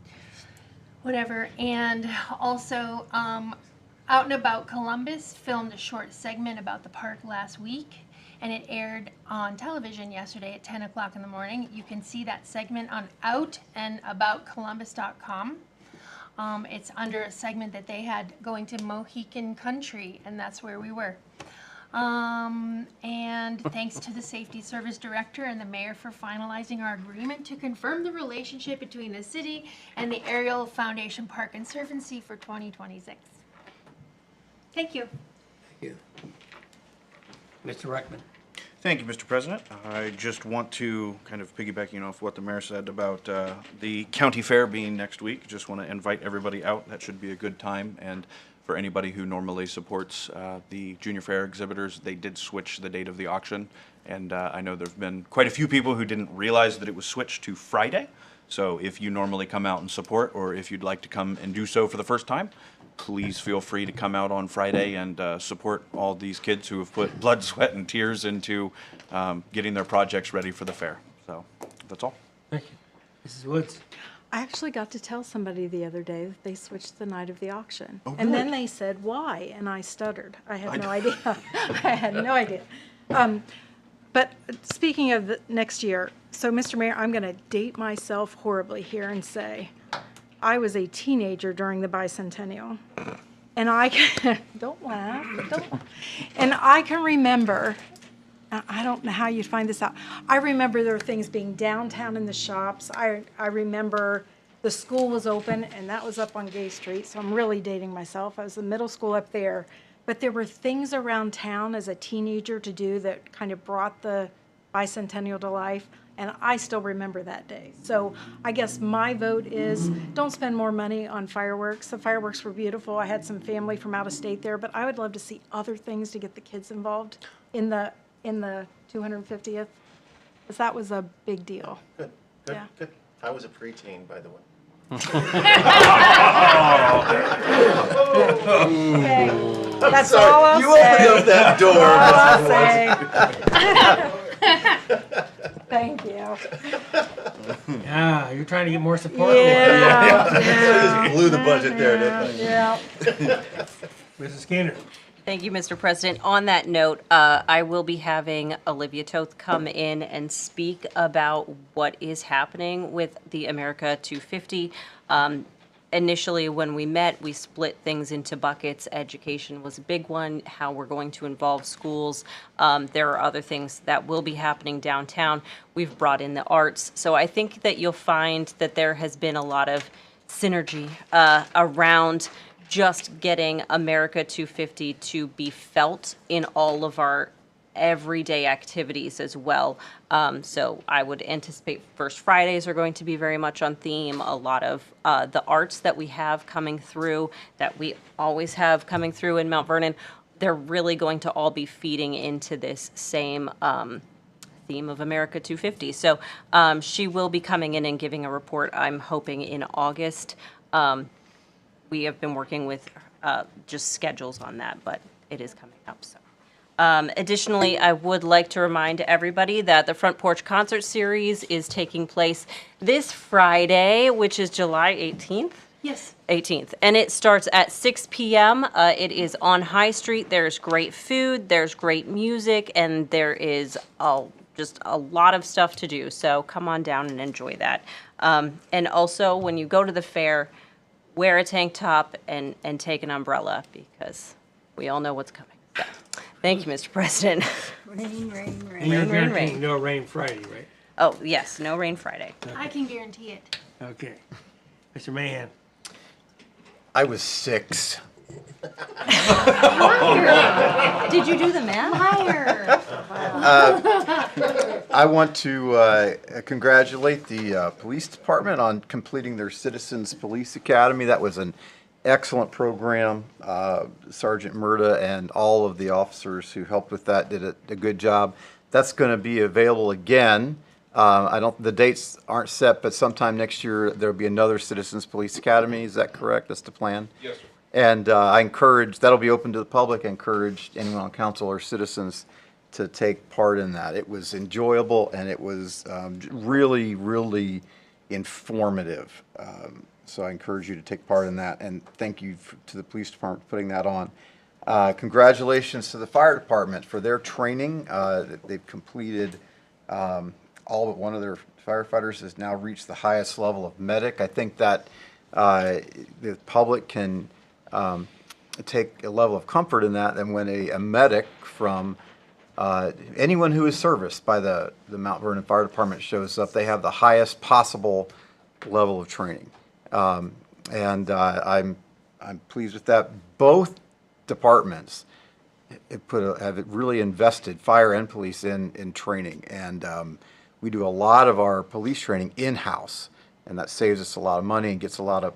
whatever. And also, Out and About Columbus filmed a short segment about the park last week, and it aired on television yesterday at 10 o'clock in the morning. You can see that segment on outandaboutcolumbus.com. It's under a segment that they had going to Mohican Country, and that's where we were. And thanks to the Safety Service Director and the Mayor for finalizing our agreement to confirm the relationship between the city and the Ariel Foundation Park Conservancy for 2026. Thank you. Thank you. Mr. Reckman. Thank you, Mr. President. I just want to kind of piggybacking off what the mayor said about the county fair being next week. Just want to invite everybody out. That should be a good time. And for anybody who normally supports the junior fair exhibitors, they did switch the date of the auction. And I know there's been quite a few people who didn't realize that it was switched to Friday. So if you normally come out and support, or if you'd like to come and do so for the first time, please feel free to come out on Friday and support all these kids who have put blood, sweat, and tears into getting their projects ready for the fair. So that's all. Thank you. Mrs. Woods. I actually got to tell somebody the other day that they switched the night of the auction. And then they said, why? And I stuttered. I had no idea. I had no idea. But speaking of the next year, so Mr. Mayor, I'm going to date myself horribly here and say, I was a teenager during the bicentennial. And I can, don't laugh, and I can remember, I don't know how you'd find this out. I remember there were things being downtown in the shops. I remember the school was open, and that was up on Gay Street, so I'm really dating myself. I was in middle school up there. But there were things around town as a teenager to do that kind of brought the bicentennial to life, and I still remember that day. So I guess my vote is don't spend more money on fireworks. The fireworks were beautiful. I had some family from out of state there, but I would love to see other things to get the kids involved in the 250th, because that was a big deal. Good. Yeah. Good. I was a preteen, by the way. Okay. That's all I'll You opened say. up that door. All I'll say. Thank you. Ah, you're trying to get more support? Yeah. Just blew the budget there, didn't you? Yeah. Mrs. Skinner? Thank you, Mr. President. On that note, I will be having Olivia Toth come in and speak about what is happening with the America 250. Initially, when we met, we split things into buckets. Education was a big one, how we're going to involve schools. There are other things that will be happening downtown. We've brought in the arts. So I think that you'll find that there has been a lot of synergy around just getting America 250 to be felt in all of our everyday activities as well. So I would anticipate First Fridays are going to be very much on theme. A lot of the arts that we have coming through, that we always have coming through in Mount Vernon, they're really going to all be feeding into this same theme of America 250. So she will be coming in and giving a report, I'm hoping, in August. We have been working with just schedules on that, but it is coming up, so. Additionally, I would like to remind everybody that the Front Porch Concert Series is taking place this Friday, which is July 18th? Yes. 18th. And it starts at 6 p.m. It is on High Street. There's great food, there's great music, and there is just a lot of stuff to do. So come on down and enjoy that. And also, when you go to the fair, wear a tank top and take an umbrella, because we all know what's coming. So, thank you, Mr. President. Rain, rain, rain. And you're Rain, rain, guaranteeing rain. no rain Friday, right? Oh, yes, no rain Friday. I can guarantee it. Okay. Mr. Mahan? I was 6. Did you do the math? Liar. I want to congratulate the police department on completing their Citizens Police Academy. That was an excellent program. Sergeant Murda and all of the officers who helped with that did a good job. That's going to be available again. The dates aren't set, but sometime next year there'll be another Citizens Police Academy. Is that correct? That's the plan? Yes, sir. And I encourage, that'll be open to the public. I encourage anyone on council or citizens to take part in that. It was enjoyable, and it was really, really informative. So I encourage you to take part in that, and thank you to the police department for putting that on. Congratulations to the fire department for their training. They've completed, all but one of their firefighters has now reached the highest level of medic. I think that the public can take a level of comfort in that, and when a medic from anyone who is serviced by the Mount Vernon Fire Department shows up, they have the highest possible level of training. I'm pleased with that. Both departments have really invested, fire and police, in training, and we do a lot of our police training in-house, and that saves us a lot of money and gets a lot of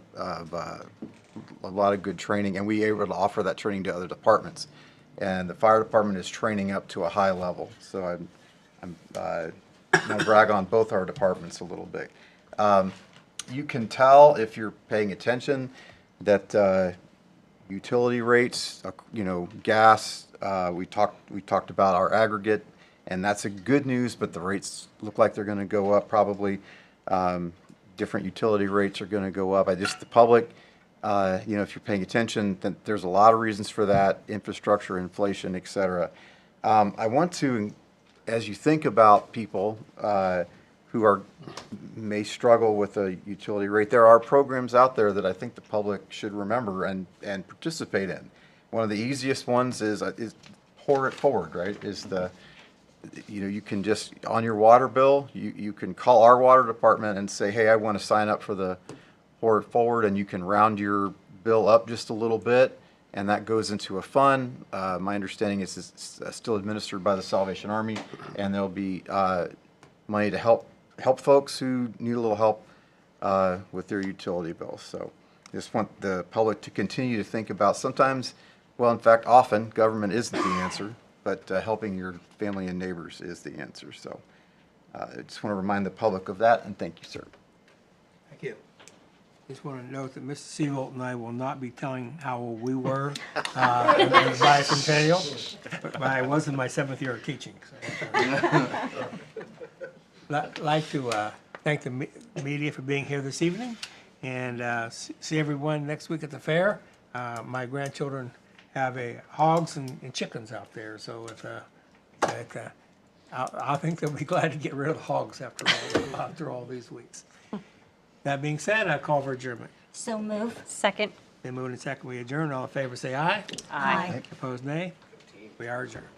good training, and we are able to offer that training to other departments. And the fire department is training up to a high level, so I'm going to brag on both our departments a little bit. You can tell if you're paying attention that utility rates, gas. We talked about our aggregate, and that's a good news. But the rates look like they're going to go up probably. Different utility rates are going to go up. The public, if you're paying attention, then there's a lot of reasons for that: infrastructure, inflation, et cetera. I want to, as you think about people who may struggle with a utility rate, there are programs out there that I think the public should remember and participate in. One of the easiest ones is Pour It Forward, right? You can just, on your water bill, you can call our water department and say, hey, I want to sign up for the Pour It Forward, and you can round your bill up just a little bit, and that goes into a fund. My understanding is it's still administered by the Salvation Army, and there'll be money to help folks who need a little help with their utility bills. So I just want the public to continue to think about, sometimes, well, in fact, often, government isn't the answer, but helping your family and neighbors is the answer. So I just want to remind the public of that, and thank you, sir. Thank you. Just want to note that Mr. Seabolt and I will not be telling how old we were in the bicentennial, but I was in my 7th year of teaching. So. I'd like to thank the media for being here this evening, and see everyone next week at the fair. My grandchildren have hogs and chickens out there, so I think they'll be glad to get rid of the hogs after all these weeks. That being said, I call for adjournment. So move. Second. Then moving and second, we adjourn. All in favor, say aye. Aye. Opposed, nay. We are adjourned.